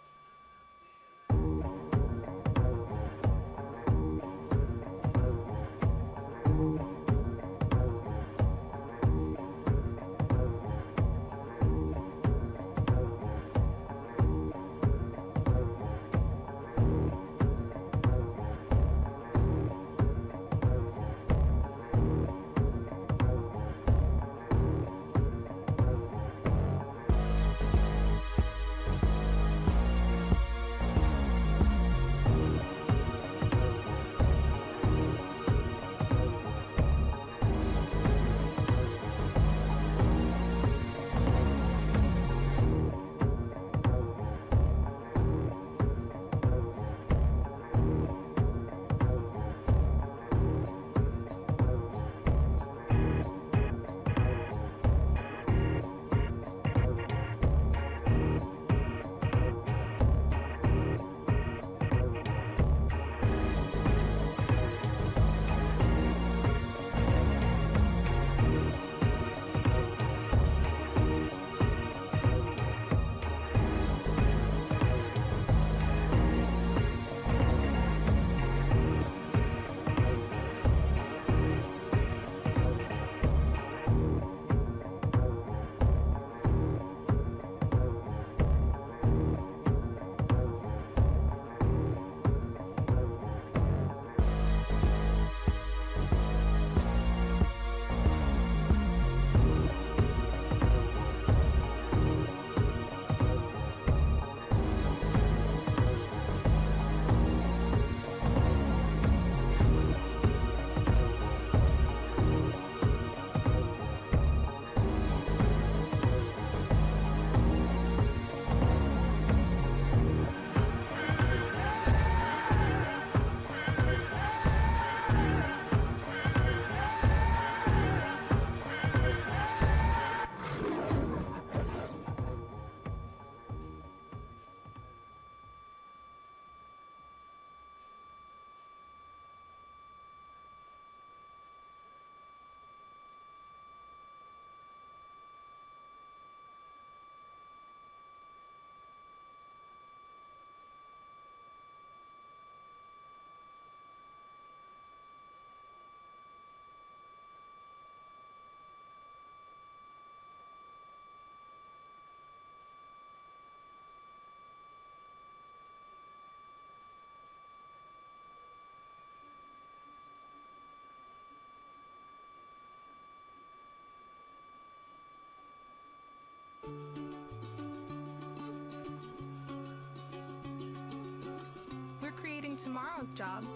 We're creating tomorrow's jobs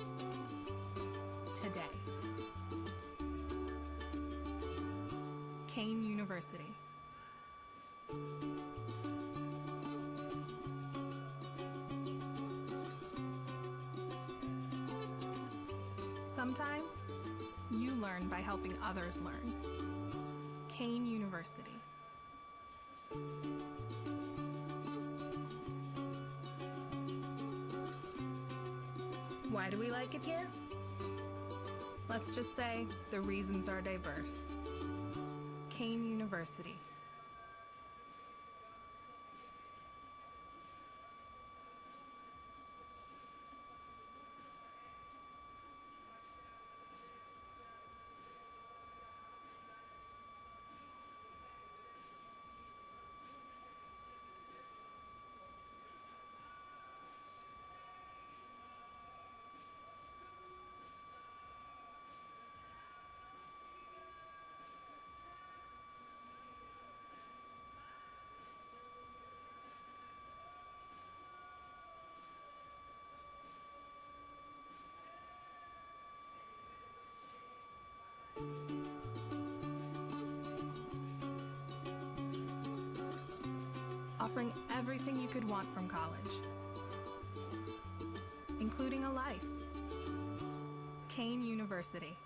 today. Kean University. Sometimes you learn by helping others learn. Kean University. Why do we like it here? Let's just say the reasons are diverse. Kean University. Offering everything you could want from college, including a life. Kean University.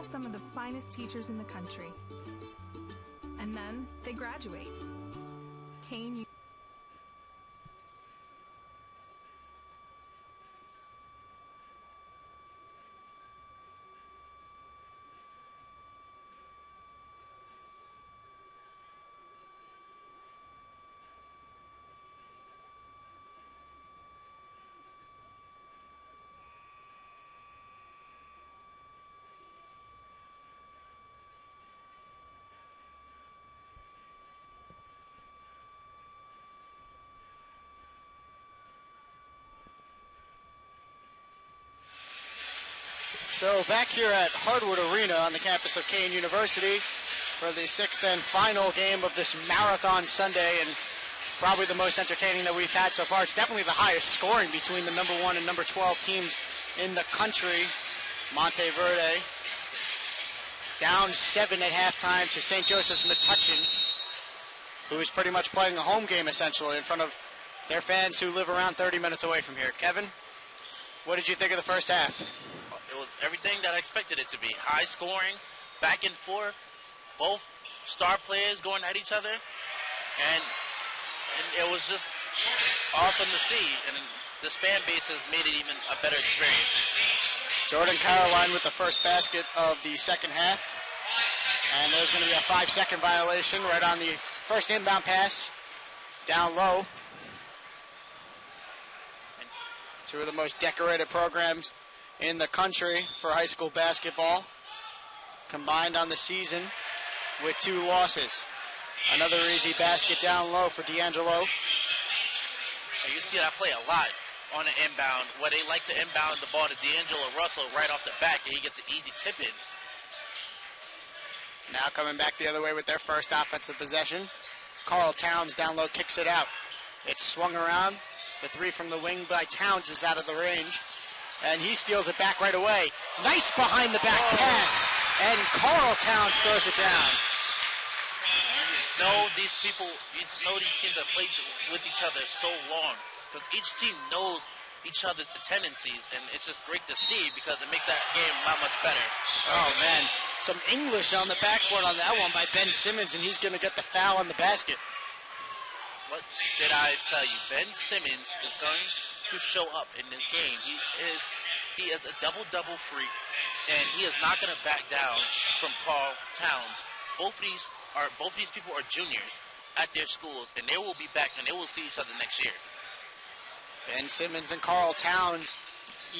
have some of the finest teachers in the country. And then they graduate. Kean
So back here at Hardwood Arena on the campus of Kean University for the sixth and final game of this Marathon Sunday, and probably the most entertaining that we've had so far. It's definitely the highest scoring between the number 1 and number 12 teams in the country. Monteverde down 7 at halftime to St. Joseph's Metuchen, who is pretty much playing a home game essentially in front of their fans who live around 30 minutes away from here. Kevin, what did you think of the first half?
It was everything that I expected it to be. High scoring, back and forth, both star players going at each other, and it was just awesome to see. And this fan base has made it even a better experience.
Jordan Caroline with the first basket of the second half, and there's going to be a 5-second violation right on the first inbound pass, down low. Two of the most decorated programs in the country for high school basketball, combined on the season with 2 losses. Another easy basket down low for D'Angelo.
You see that play a lot on an inbound, where they like to inbound the ball to D'Angelo Russell right off the back, and he gets an easy tip in.
Now coming back the other way with their first offensive possession. Carl Towns down low kicks it out. It's swung around. The 3 from the wing by Towns is out of the range. And he steals it back right away. Nice behind the back pass. And Carl Towns throws it down.
You know these teams have played with each other so long, because each team knows each other's tendencies, and it's just great to see because it makes that game that much better.
Oh, man. Some English on the backboard on that one by Ben Simmons, and he's going to get the foul on the basket.
What did I tell you? Ben Simmons is going to show up in this game. He is a double-double freak, and he is not going to back down from Carl Towns. Both of these people are juniors at their schools, and they will be back, and they will see each other next year.
Ben Simmons and Carl Towns,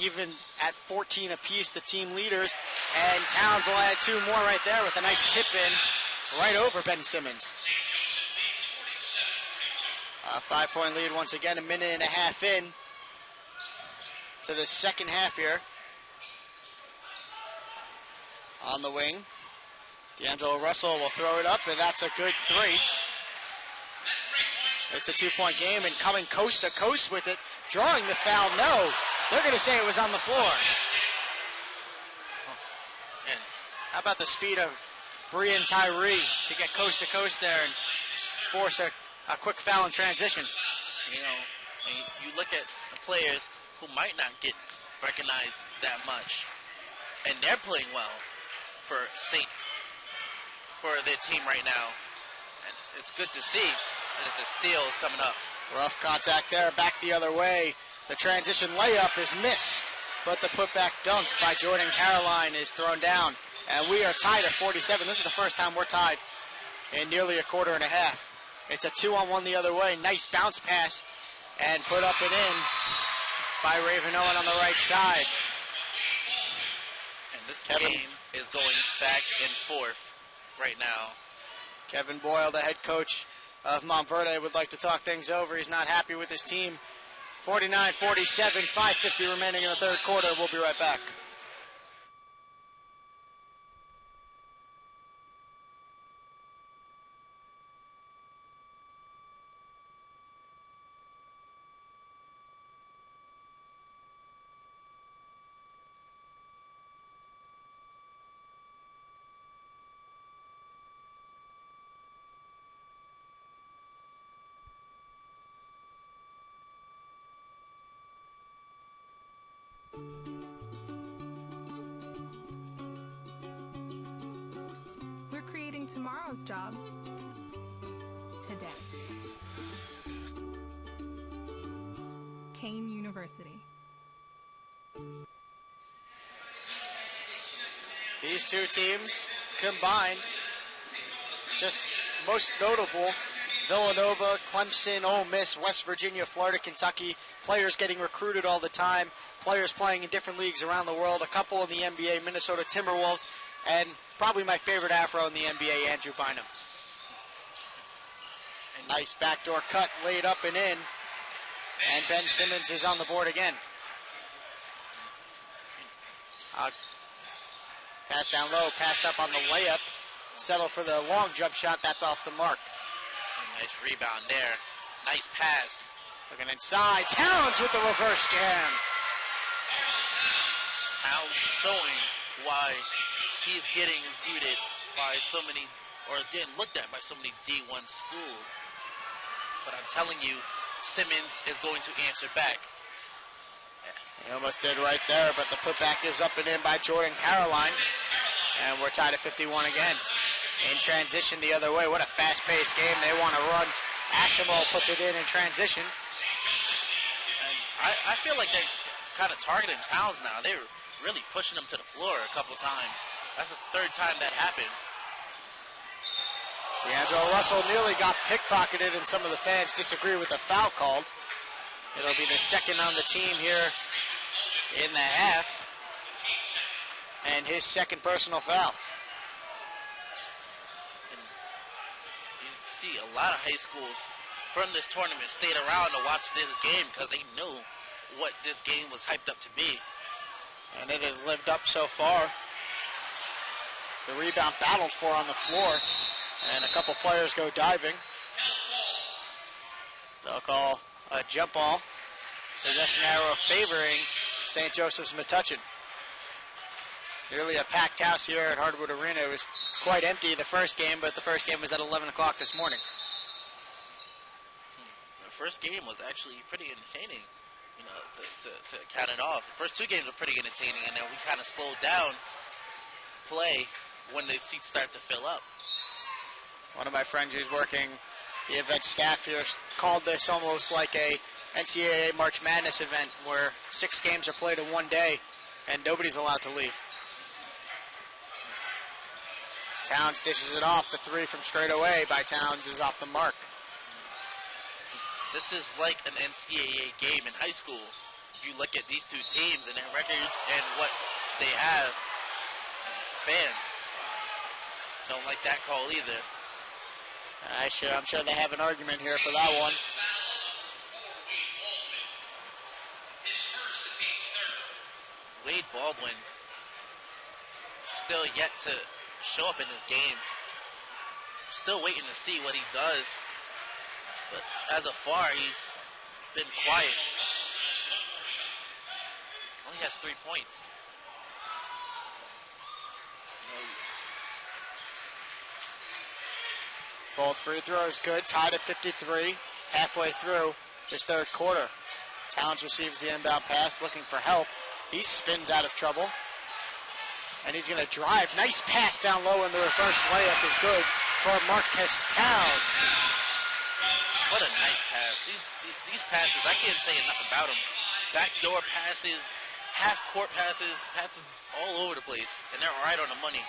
even at 14 apiece, the team leaders, and Towns will add 2 more right there with a nice tip in right over Ben Simmons. A 5-point lead once again, a minute and a half in to the second half here. On the wing, D'Angelo Russell will throw it up, and that's a good 3. It's a 2-point game, and coming coast to coast with it, drawing the foul, no. They're going to say it was on the floor. And how about the speed of Brian Tyree to get coast to coast there and force a quick foul in transition.
You know, and you look at the players who might not get recognized that much, and they're playing well for their team right now. And it's good to see as the steal is coming up.
Rough contact there, back the other way. The transition layup is missed, but the putback dunk by Jordan Caroline is thrown down. And we are tied at 47. This is the first time we're tied in nearly a quarter and a half. It's a 2-on-1 the other way. Nice bounce pass and put up and in by Raven Owen on the right side.
And this game is going back and forth right now.
Kevin Boyle, the head coach of Montverde, would like to talk things over. He's not happy with his team. 49-47, 5:50 remaining in the third quarter. We'll be right back.
tomorrow's jobs today. Kean University.
These two teams combined, just most notable, Villanova, Clemson, Ole Miss, West Virginia, Florida, Kentucky, players getting recruited all the time, players playing in different leagues around the world, a couple in the NBA, Minnesota Timberwolves, and probably my favorite Afro in the NBA, Andrew Bynum. A nice backdoor cut laid up and in, and Ben Simmons is on the board again. Pass down low, passed up on the layup, settle for the long jump shot, that's off the mark.
Nice rebound there. Nice pass.
Looking inside, Towns with the reverse jam.
Towns showing why he's getting recruited by so many, or getting looked at by so many D1 schools. But I'm telling you, Simmons is going to answer back.
He almost did right there, but the putback is up and in by Jordan Caroline. And we're tied at 51 again. In transition the other way. What a fast-paced game they want to run. Ashimo puts it in transition.
And I feel like they're kind of targeting Towns now. They were really pushing him to the floor a couple times. That's the third time that happened.
D'Angelo Russell nearly got pickpocketed, and some of the fans disagree with the foul called. It'll be the second on the team here in the half, and his second personal foul.
And you see a lot of high schools from this tournament stayed around to watch this game because they knew what this game was hyped up to be.
And it has lived up so far. The rebound battled for on the floor, and a couple players go diving. They'll call a jump ball. Possession arrow favoring St. Joseph's Metuchen. Nearly a packed house here at Hardwood Arena. It was quite empty the first game, but the first game was at 11 o'clock this morning.
The first game was actually pretty entertaining, you know, to count it off. The first two games were pretty entertaining, and then we kind of slowed down play when the seats start to fill up.
One of my friends who's working the event staff here called this almost like a NCAA March Madness event where 6 games are played in one day and nobody's allowed to leave. Towns dishes it off. The three from straight away by Towns is off the mark.
This is like an NCAA game in high school. If you look at these two teams and their records and what they have, fans don't like that call either.
I'm sure they have an argument here for that one.
Wade Baldwin still yet to show up in this game. Still waiting to see what he does. But as of far, he's been quiet. Only has 3 points.
Both free throws good. Tied at 53. Halfway through this third quarter. Towns receives the inbound pass, looking for help. He spins out of trouble. And he's going to drive. Nice pass down low, and the reverse layup is good for Marquez Towns.
What a nice pass. These passes, I can't say enough about them. Backdoor passes, half-court passes, passes all over the place. And they're right on the money.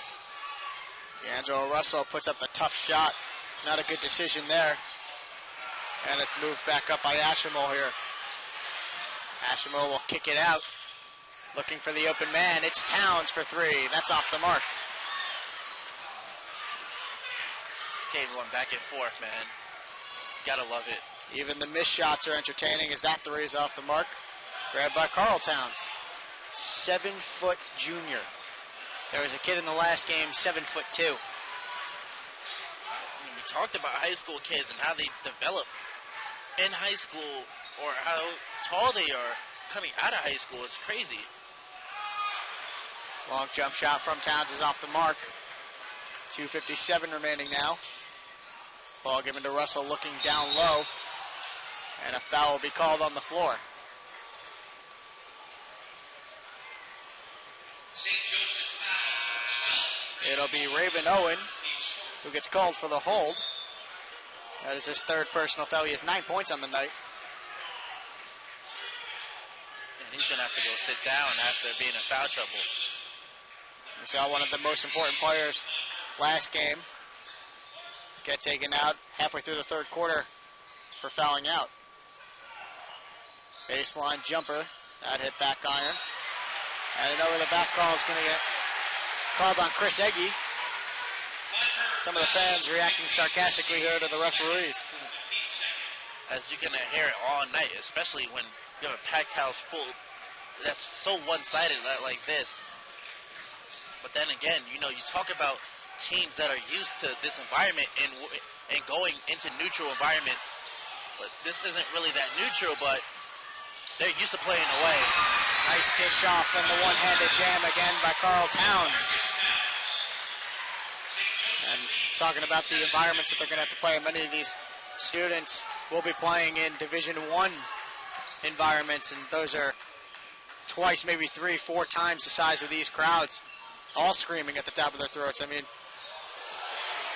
D'Angelo Russell puts up the tough shot. Not a good decision there. And it's moved back up by Ashimo here. Ashimo will kick it out. Looking for the open man. It's Towns for three. That's off the mark.
This game going back and forth, man. Gotta love it.
Even the missed shots are entertaining as that three is off the mark. Grabbed by Carl Towns. 7-foot junior. There was a kid in the last game, 7'2".
We talked about high school kids and how they develop in high school or how tall they are coming out of high school. It's crazy.
Long jump shot from Towns is off the mark. 2:57 remaining now. Ball given to Russell looking down low. And a foul will be called on the floor. It'll be Raven Owen who gets called for the hold. That is his third personal foul. He has 9 points on the night.
And he's going to have to go sit down after being in foul trouble.
We saw one of the most important players last game get taken out halfway through the third quarter for fouling out. Baseline jumper. That hit back iron. And an over the back call is going to get called on Chris Egge. Some of the fans reacting sarcastically here to the referees.
As you're going to hear it all night, especially when you have a packed house full that's so one-sided like this. But then again, you talk about teams that are used to this environment and going into neutral environments. But this isn't really that neutral, but they're used to playing away.
Nice dish off and the one-handed jam again by Carl Towns. And talking about the environments that they're going to have to play, many of these students will be playing in Division I environments, and those are twice, maybe 3, 4 times the size of these crowds, all screaming at the top of their throats. I mean,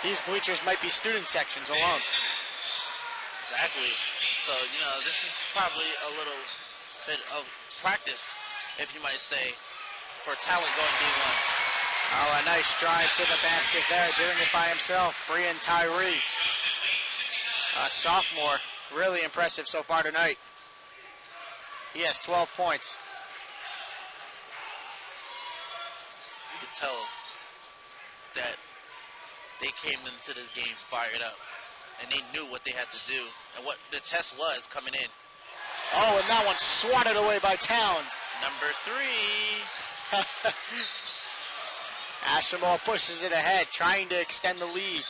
these bleachers might be student sections alone.
Exactly. So, this is probably a little bit of practice, if you might say, for talent going D1.
Oh, a nice drive to the basket there, doing it by himself. Brian Tyree, a sophomore, really impressive so far tonight. He has 12 points.
You can tell that they came into this game fired up, and they knew what they had to do and what the test was coming in.
Oh, and that one swatted away by Towns.
Number 3.
Ashenball pushes it ahead, trying to extend the lead.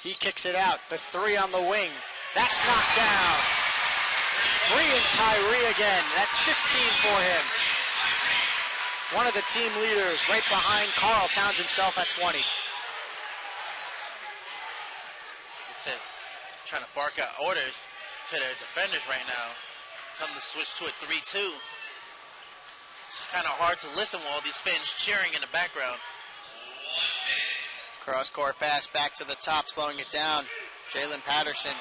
He kicks it out. The 3 on the wing. That's knocked down. Brian Tyree again. That's 15 for him. One of the team leaders right behind Carl Towns himself at 20.
That's it. Trying to bark out orders to their defenders right now. Tell them to switch to a 3-2. It's kind of hard to listen with all these fans cheering in the background.
Cross-court pass back to the top, slowing it down. Jalen Patterson.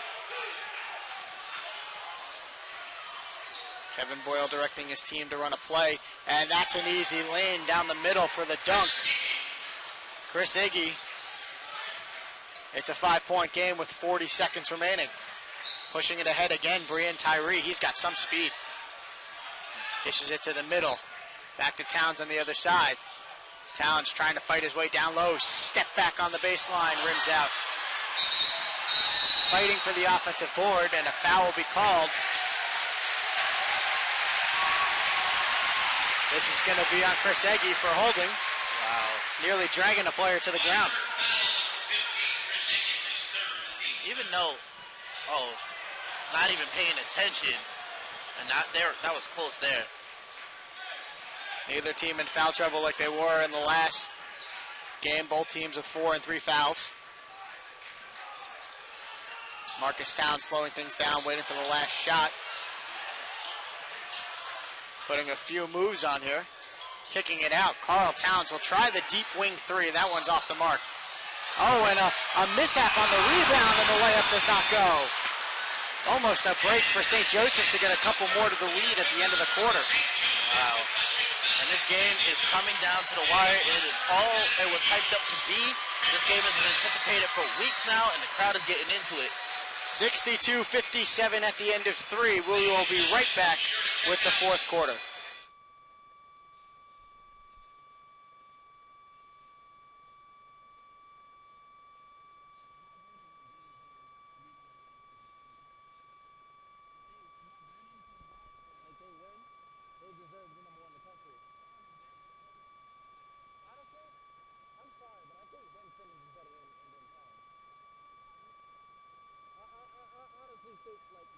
Kevin Boyle directing his team to run a play, and that's an easy lane down the middle for the dunk. Chris Iggy. It's a 5-point game with 40 seconds remaining. Pushing it ahead again, Brian Tyree. He's got some speed. Dishes it to the middle. Back to Towns on the other side. Towns trying to fight his way down low. Step back on the baseline. Rims out. Fighting for the offensive board, and a foul will be called. This is going to be on Chris Egge for holding.
Wow.
Nearly dragging a player to the ground.
Even though, not even paying attention, and not there, that was close there.
Neither team in foul trouble like they were in the last game. Both teams with 4 and 3 fouls. Marcus Towns slowing things down, waiting for the last shot. Putting a few moves on here. Kicking it out. Carl Towns will try the deep wing 3. That one's off the mark. Oh, and a mishap on the rebound, and the layup does not go. Almost a break for St. Joseph's to get a couple more to the lead at the end of the quarter.
Wow. And this game is coming down to the wire. It is all it was hyped up to be. This game has been anticipated for weeks now, and the crowd is getting into it.
62-57 at the end of 3. We will be right back with the fourth quarter.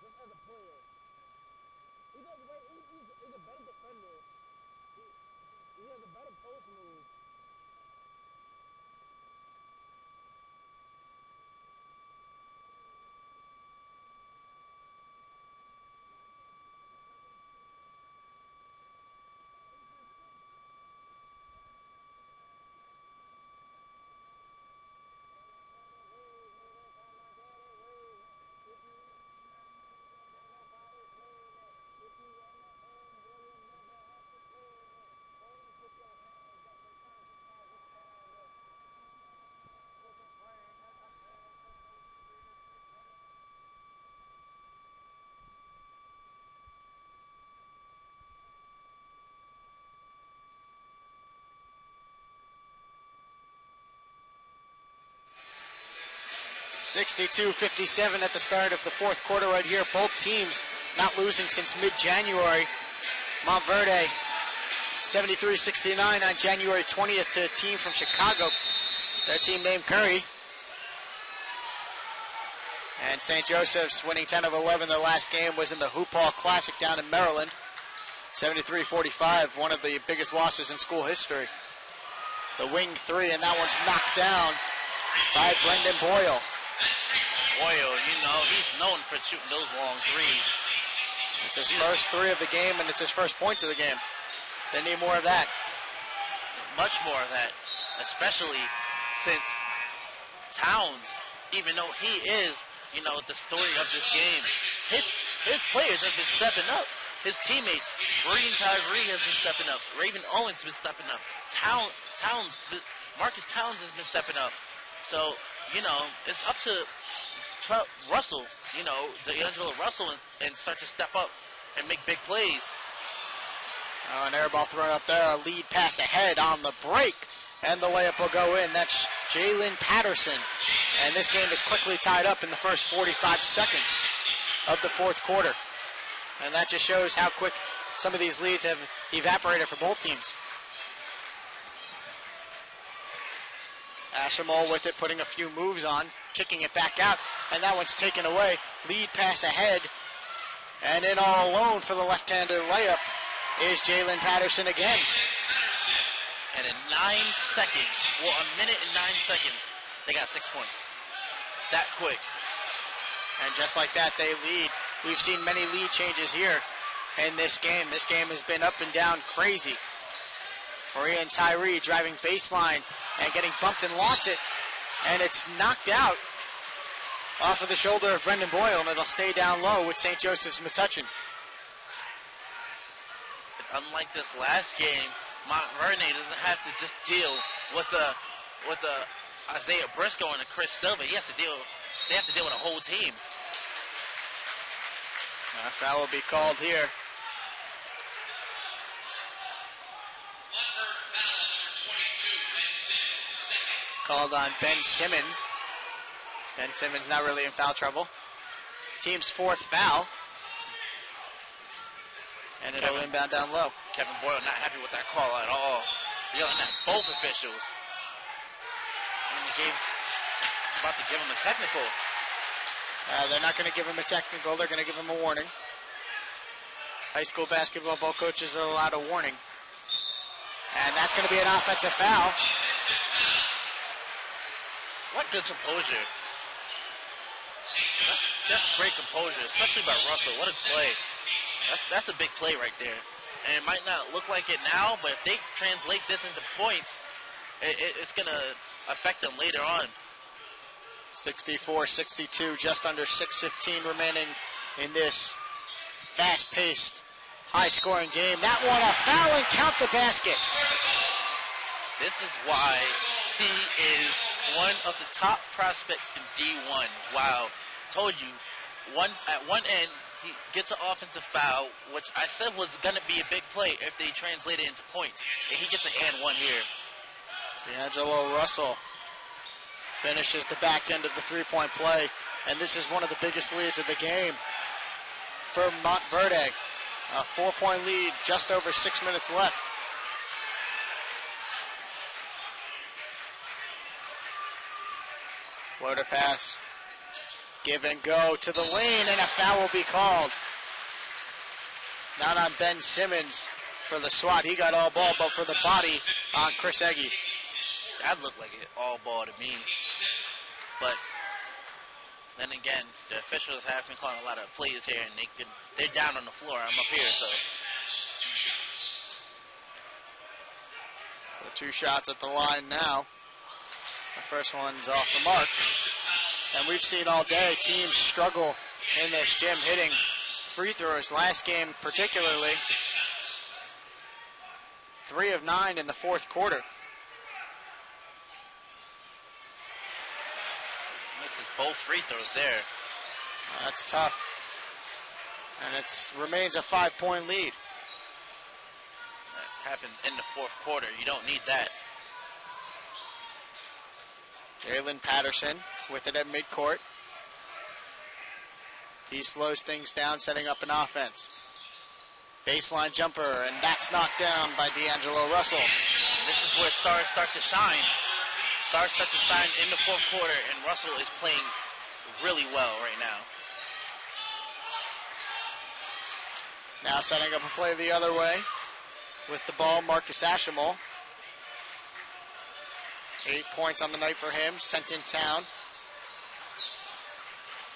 Just as a player, he's a better
62-57 at the start of the fourth quarter right here. Both teams not losing since mid-January. Montverde 73-69 on January 20th to a team from Chicago. Their team named Curry. And St. Joseph's winning 10 of 11. Their last game was in the Hoop Hall Classic down in Maryland. 73-45, one of the biggest losses in school history. The wing three, and that one's knocked down by Brendan Boyle.
Boyle, you know, he's known for shooting those long threes.
It's his first three of the game, and it's his first points of the game. They need more of that.
Much more of that, especially since Towns, even though he is, you know, the story of this game, his players have been stepping up. His teammates, Breen Tyree has been stepping up. Raven Owens has been stepping up. Marcus Towns has been stepping up. So, you know, it's up to Russell, you know, D'Angelo Russell, and start to step up and make big plays.
An air ball thrown up there, a lead pass ahead on the break, and the layup will go in. That's Jalen Patterson. And this game is quickly tied up in the first 45 seconds of the fourth quarter. And that just shows how quick some of these leads have evaporated for both teams. Ashamol with it, putting a few moves on, kicking it back out, and that one's taken away. Lead pass ahead, and in all alone for the left-hander layup is Jalen Patterson again.
And in 9 seconds, well, a minute and 9 seconds, they got 6 points. That quick.
And just like that, they lead. We've seen many lead changes here in this game. This game has been up and down crazy. Maria and Tyree driving baseline and getting bumped and lost it. And it's knocked out off of the shoulder of Brendan Boyle, and it'll stay down low with St. Joseph's Metuchen.
Unlike this last game, Montverde doesn't have to just deal with the Isaiah Briscoe and the Chris Silva. They have to deal with a whole team.
A foul will be called here. It's called on Ben Simmons. Ben Simmons not really in foul trouble. Team's fourth foul. And it'll inbound down low.
Kevin Boyle not happy with that call at all. Yelling at both officials. And about to give him a technical.
They're not going to give him a technical. They're going to give him a warning. High school basketball, both coaches are allowed a warning. And that's going to be an offensive foul.
What good composure. That's great composure, especially by Russell. What a play. That's a big play right there. And it might not look like it now, but if they translate this into points, it's going to affect them later on.
64-62, just under 6:15 remaining in this fast-paced, high-scoring game. That one a foul and count the basket.
This is why he is one of the top prospects in D1. Wow. Told you, at one end, he gets an offensive foul, which I said was going to be a big play if they translate it into points. And he gets an and one here.
D'Angelo Russell finishes the back end of the three-point play. And this is one of the biggest leads of the game for Montverde. A 4-point lead, just over 6 minutes left. Floater pass. Give and go to the lane, and a foul will be called. Not on Ben Simmons for the swat. He got all ball, but for the body on Chris Egge.
That looked like an all ball to me. But then again, the officials have been calling a lot of plays here, and they're down on the floor. I'm up here, so.
So 2 shots at the line now. The first one's off the mark. And we've seen all day teams struggle in this gym hitting free throws. Last game particularly, 3 of 9 in the fourth quarter.
Misses both free throws there.
That's tough. And it remains a 5-point lead.
That happened in the fourth quarter. You don't need that.
Jalen Patterson with it at midcourt. He slows things down, setting up an offense. Baseline jumper, and that's knocked down by D'Angelo Russell.
This is where stars start to shine. Stars start to shine in the fourth quarter, and Russell is playing really well right now.
Now setting up a play the other way with the ball, Marcus Ashamol. 8 points on the night for him, sent in Town.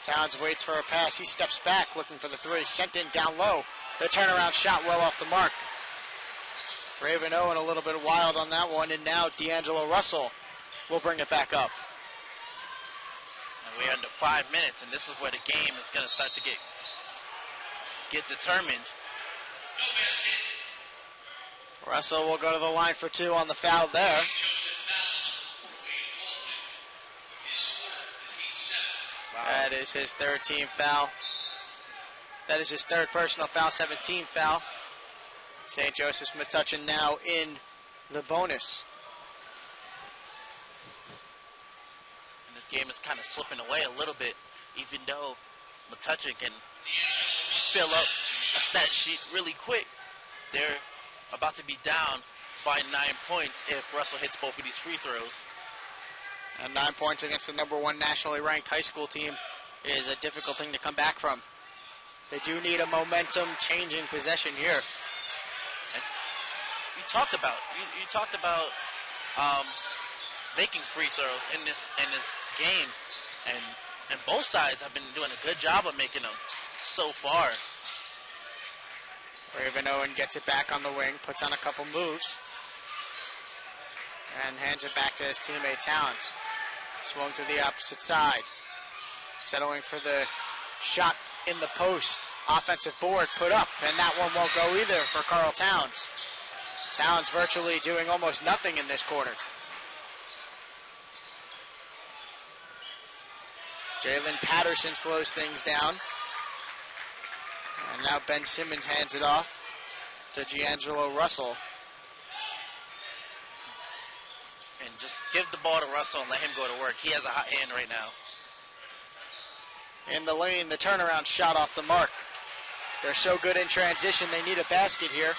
Towns waits for a pass. He steps back looking for the three. Sent in down low. The turnaround shot well off the mark. Raven Owen a little bit wild on that one, and now D'Angelo Russell will bring it back up.
And we're under 5 minutes, and this is where the game is going to start to get determined.
Russell will go to the line for 2 on the foul there.
Wow.
That is his third team foul. That is his third personal foul, 17th foul. St. Joseph's Metuchen now in the bonus.
And this game is kind of slipping away a little bit, even though Metuchen can fill up a stat sheet really quick. They're about to be down by 9 points if Russell hits both of these free throws.
And 9 points against the number 1 nationally ranked high school team is a difficult thing to come back from. They do need a momentum-changing possession here.
You talked about making free throws in this game, and both sides have been doing a good job of making them so far.
Raven Owen gets it back on the wing, puts on a couple moves, and hands it back to his teammate Towns. Swung to the opposite side, settling for the shot in the post. Offensive board put up, and that one won't go either for Carl Towns. Towns virtually doing almost nothing in this quarter. Jalen Patterson slows things down. And now Ben Simmons hands it off to D'Angelo Russell.
And just give the ball to Russell and let him go to work. He has a hot hand right now.
In the lane, the turnaround shot off the mark. They're so good in transition, they need a basket here.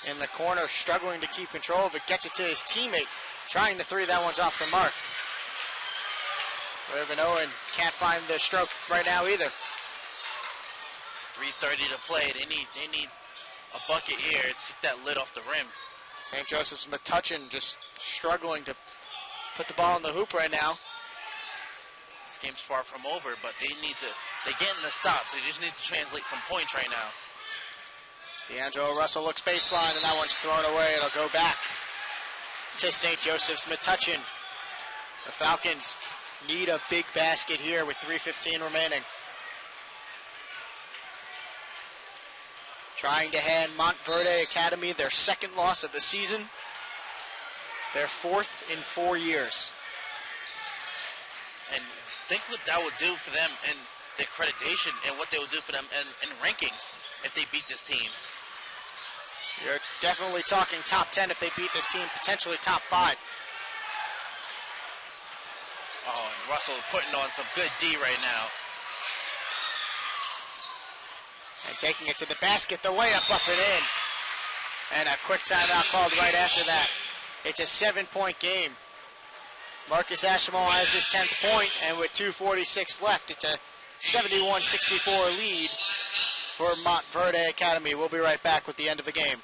In the corner, struggling to keep control of it, gets it to his teammate. Trying the three, that one's off the mark. Raven Owen can't find the stroke right now either.
It's 3:30 to play. They need a bucket here to keep that lid off the rim.
St. Joseph's Metuchen just struggling to put the ball in the hoop right now.
This game's far from over, but they're getting the stops. They just need to translate some points right now.
D'Angelo Russell looks baseline, and that one's thrown away. It'll go back to St. Joseph's Metuchen. The Falcons need a big basket here with 3:15 remaining. Trying to hand Montverde Academy their second loss of the season. Their fourth in 4 years.
And think what that would do for them and the accreditation and what they would do for them in rankings if they beat this team.
You're definitely talking top 10 if they beat this team, potentially top 5.
Oh, and Russell putting on some good D right now.
And taking it to the basket, the layup up and in. And a quick timeout called right after that. It's a 7-point game. Marcus Ashamol has his 10th point, and with 2:46 left, it's a 71-64 lead for Montverde Academy. We'll be right back with the end of the game.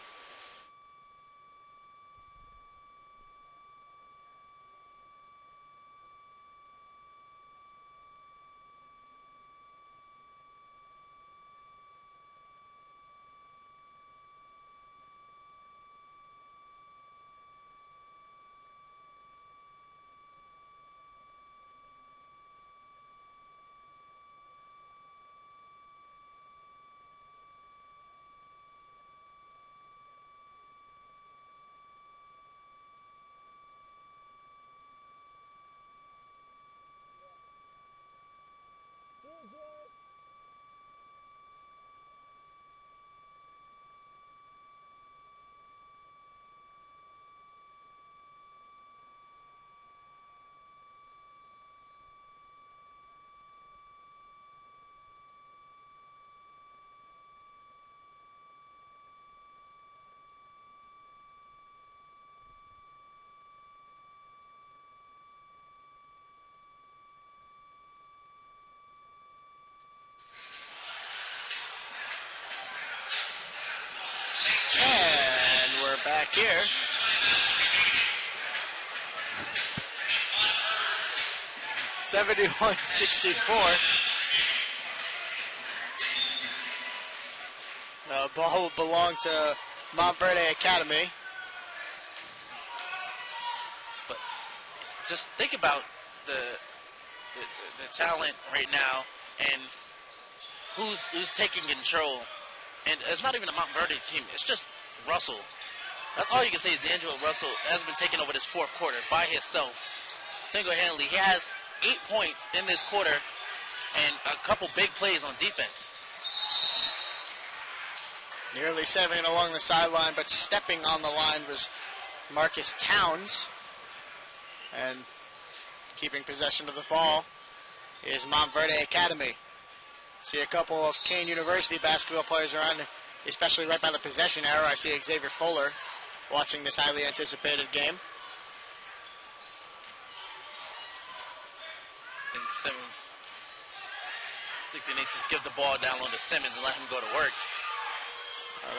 back here. (71-64). The ball will belong to Montverde Academy.
But just think about the talent right now and who's taking control. And it's not even a Montverde team. It's just Russell. That's all you can say is D'Angelo Russell has been taking over this fourth quarter by himself, single-handedly. He has 8 points in this quarter and a couple big plays on defense.
Nearly 7 along the sideline, but stepping on the line was Marcus Towns. And keeping possession of the ball is Montverde Academy. See a couple of Kean University basketball players around, especially right by the possession arrow. I see Xavier Fuller watching this highly anticipated game.
I think they need to give the ball down on to Simmons and let him go to work.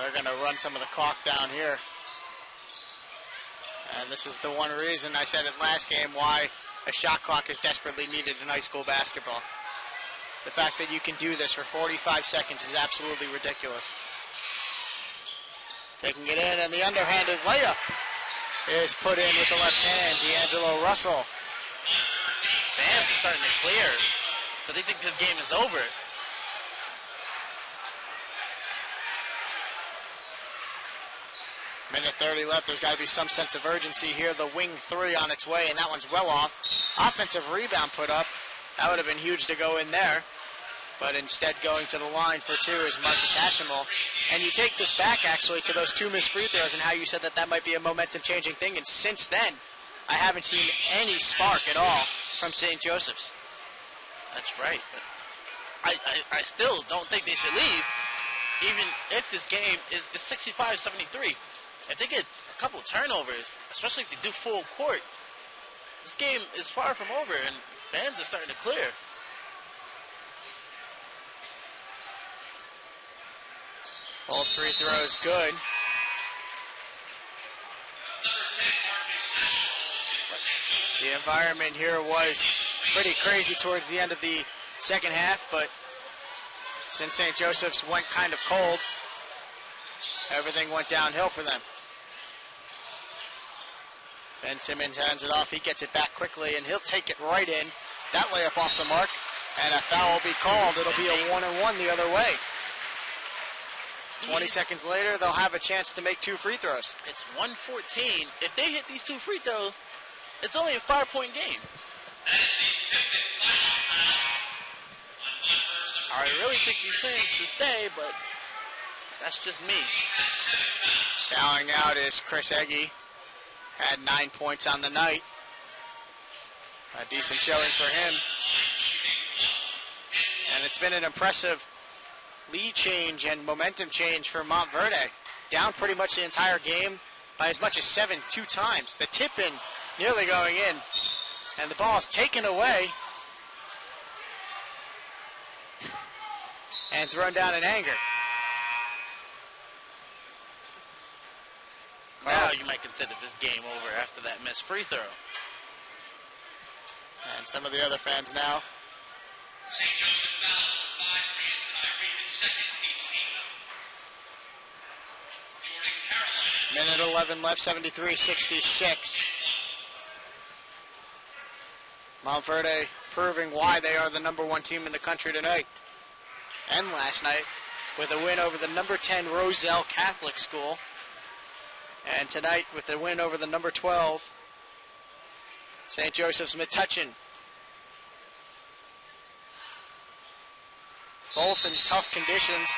They're going to run some of the clock down here. And this is the one reason I said it last game why a shot clock is desperately needed in high school basketball. The fact that you can do this for 45 seconds is absolutely ridiculous. Taking it in, and the underhanded layup is put in with the left hand, D'Angelo Russell.
Fans are starting to clear, but they think this game is over.
Minute 30 left. There's got to be some sense of urgency here. The wing three on its way, and that one's well off. Offensive rebound put up. That would have been huge to go in there. But instead going to the line for two is Marcus Hashimel. And you take this back, actually, to those two missed free throws and how you said that that might be a momentum-changing thing. And since then, I haven't seen any spark at all from St. Joseph's.
That's right. But I still don't think they should leave, even if this game is 65-73. If they get a couple turnovers, especially if they do full court, this game is far from over, and fans are starting to clear.
Both free throws good. The environment here was pretty crazy towards the end of the second half, but since St. Joseph's went kind of cold, everything went downhill for them. Ben Simmons hands it off. He gets it back quickly, and he'll take it right in. That layup off the mark, and a foul will be called. It'll be a 1-and-1 the other way. 20 seconds later, they'll have a chance to make two free throws.
It's 1:14. If they hit these two free throws, it's only a 5-point game. I really think these things should stay, but that's just me.
Fouling out is Chris Egge. Had 9 points on the night. A decent showing for him. And it's been an impressive lead change and momentum change for Montverde. Down pretty much the entire game by as much as 7 two times. The tip-in nearly going in. And the ball is taken away and thrown down in anger.
Now you might consider this game over after that missed free throw.
And some of the other fans now.
St. Joseph foul, 5-3 in Tyree, his second team team. Jordan Carolina.
Minute 11 left, 73-66. Montverde proving why they are the number one team in the country tonight. And last night with a win over the number 10 Roselle Catholic School. And tonight with the win over the number 12 St. Joseph's Metuchen. Both in tough conditions.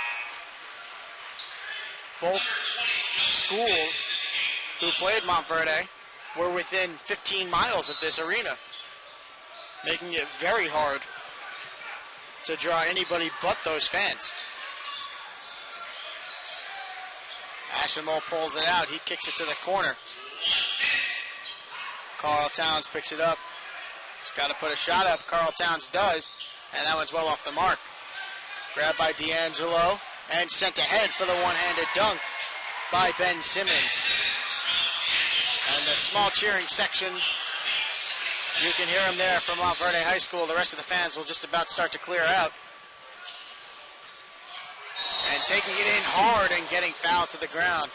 Both schools who played Montverde were within 15 miles of this arena, making it very hard to draw anybody but those fans. Hashimel pulls it out. He kicks it to the corner. Carl Towns picks it up. He's got to put a shot up. Carl Towns does, and that one's well off the mark. Grabbed by D'Angelo and sent ahead for the one-handed dunk by Ben Simmons. And the small cheering section, you can hear them there from Montverde High School. The rest of the fans will just about start to clear out. And taking it in hard and getting fouled to the ground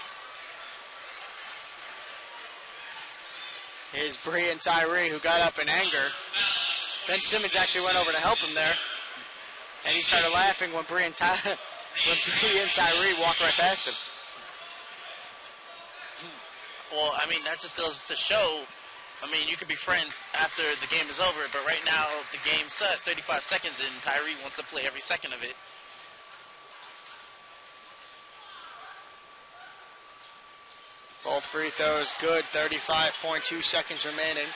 is Bree and Tyree, who got up in anger. Ben Simmons actually went over to help him there. And he started laughing when Bree and Tyree walked right past him.
Well, I mean, that just goes to show, I mean, you could be friends after the game is over, but right now the game says 35 seconds and Tyree wants to play every second of it.
Both free throws good, 35.2 seconds remaining.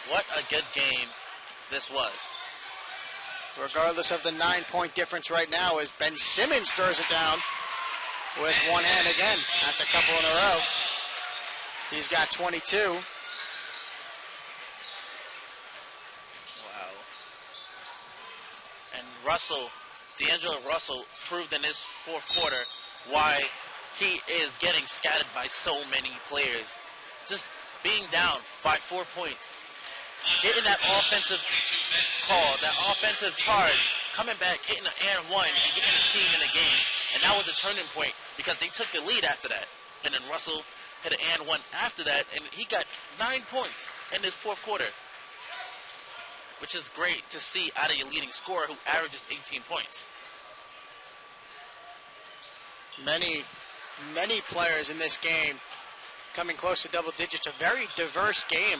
What a good game this was.
Regardless of the 9-point difference right now, as Ben Simmons throws it down with one hand again. That's a couple in a row. He's got 22.
Wow. And D'Angelo Russell proved in his fourth quarter why he is getting scattered by so many players. Just being down by 4 points. Getting that offensive call, that offensive charge, coming back, hitting an and one, and getting his team in the game. And that was a turning point because they took the lead after that. And then Russell hit an and one after that, and he got 9 points in his fourth quarter, which is great to see out of your leading scorer who averages 18 points.
Many players in this game coming close to double digits. A very diverse game.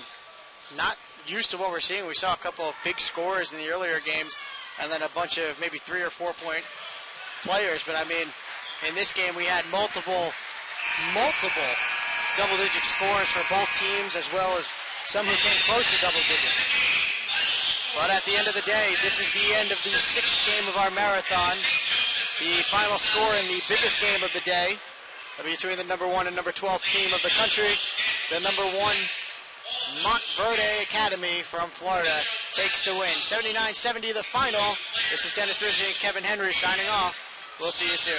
Not used to what we're seeing. We saw a couple of big scorers in the earlier games and then a bunch of maybe 3 or 4 point players. But I mean, in this game we had multiple double-digit scores for both teams, as well as some who came close to double digits. But at the end of the day, this is the end of the 6th game of our marathon. The final score in the biggest game of the day between the number 1 and number 12 team of the country. The number 1 Montverde Academy from Florida takes the win. 79-70 the final. This is Dennis Brisby and Kevin Henry signing off. We'll see you soon.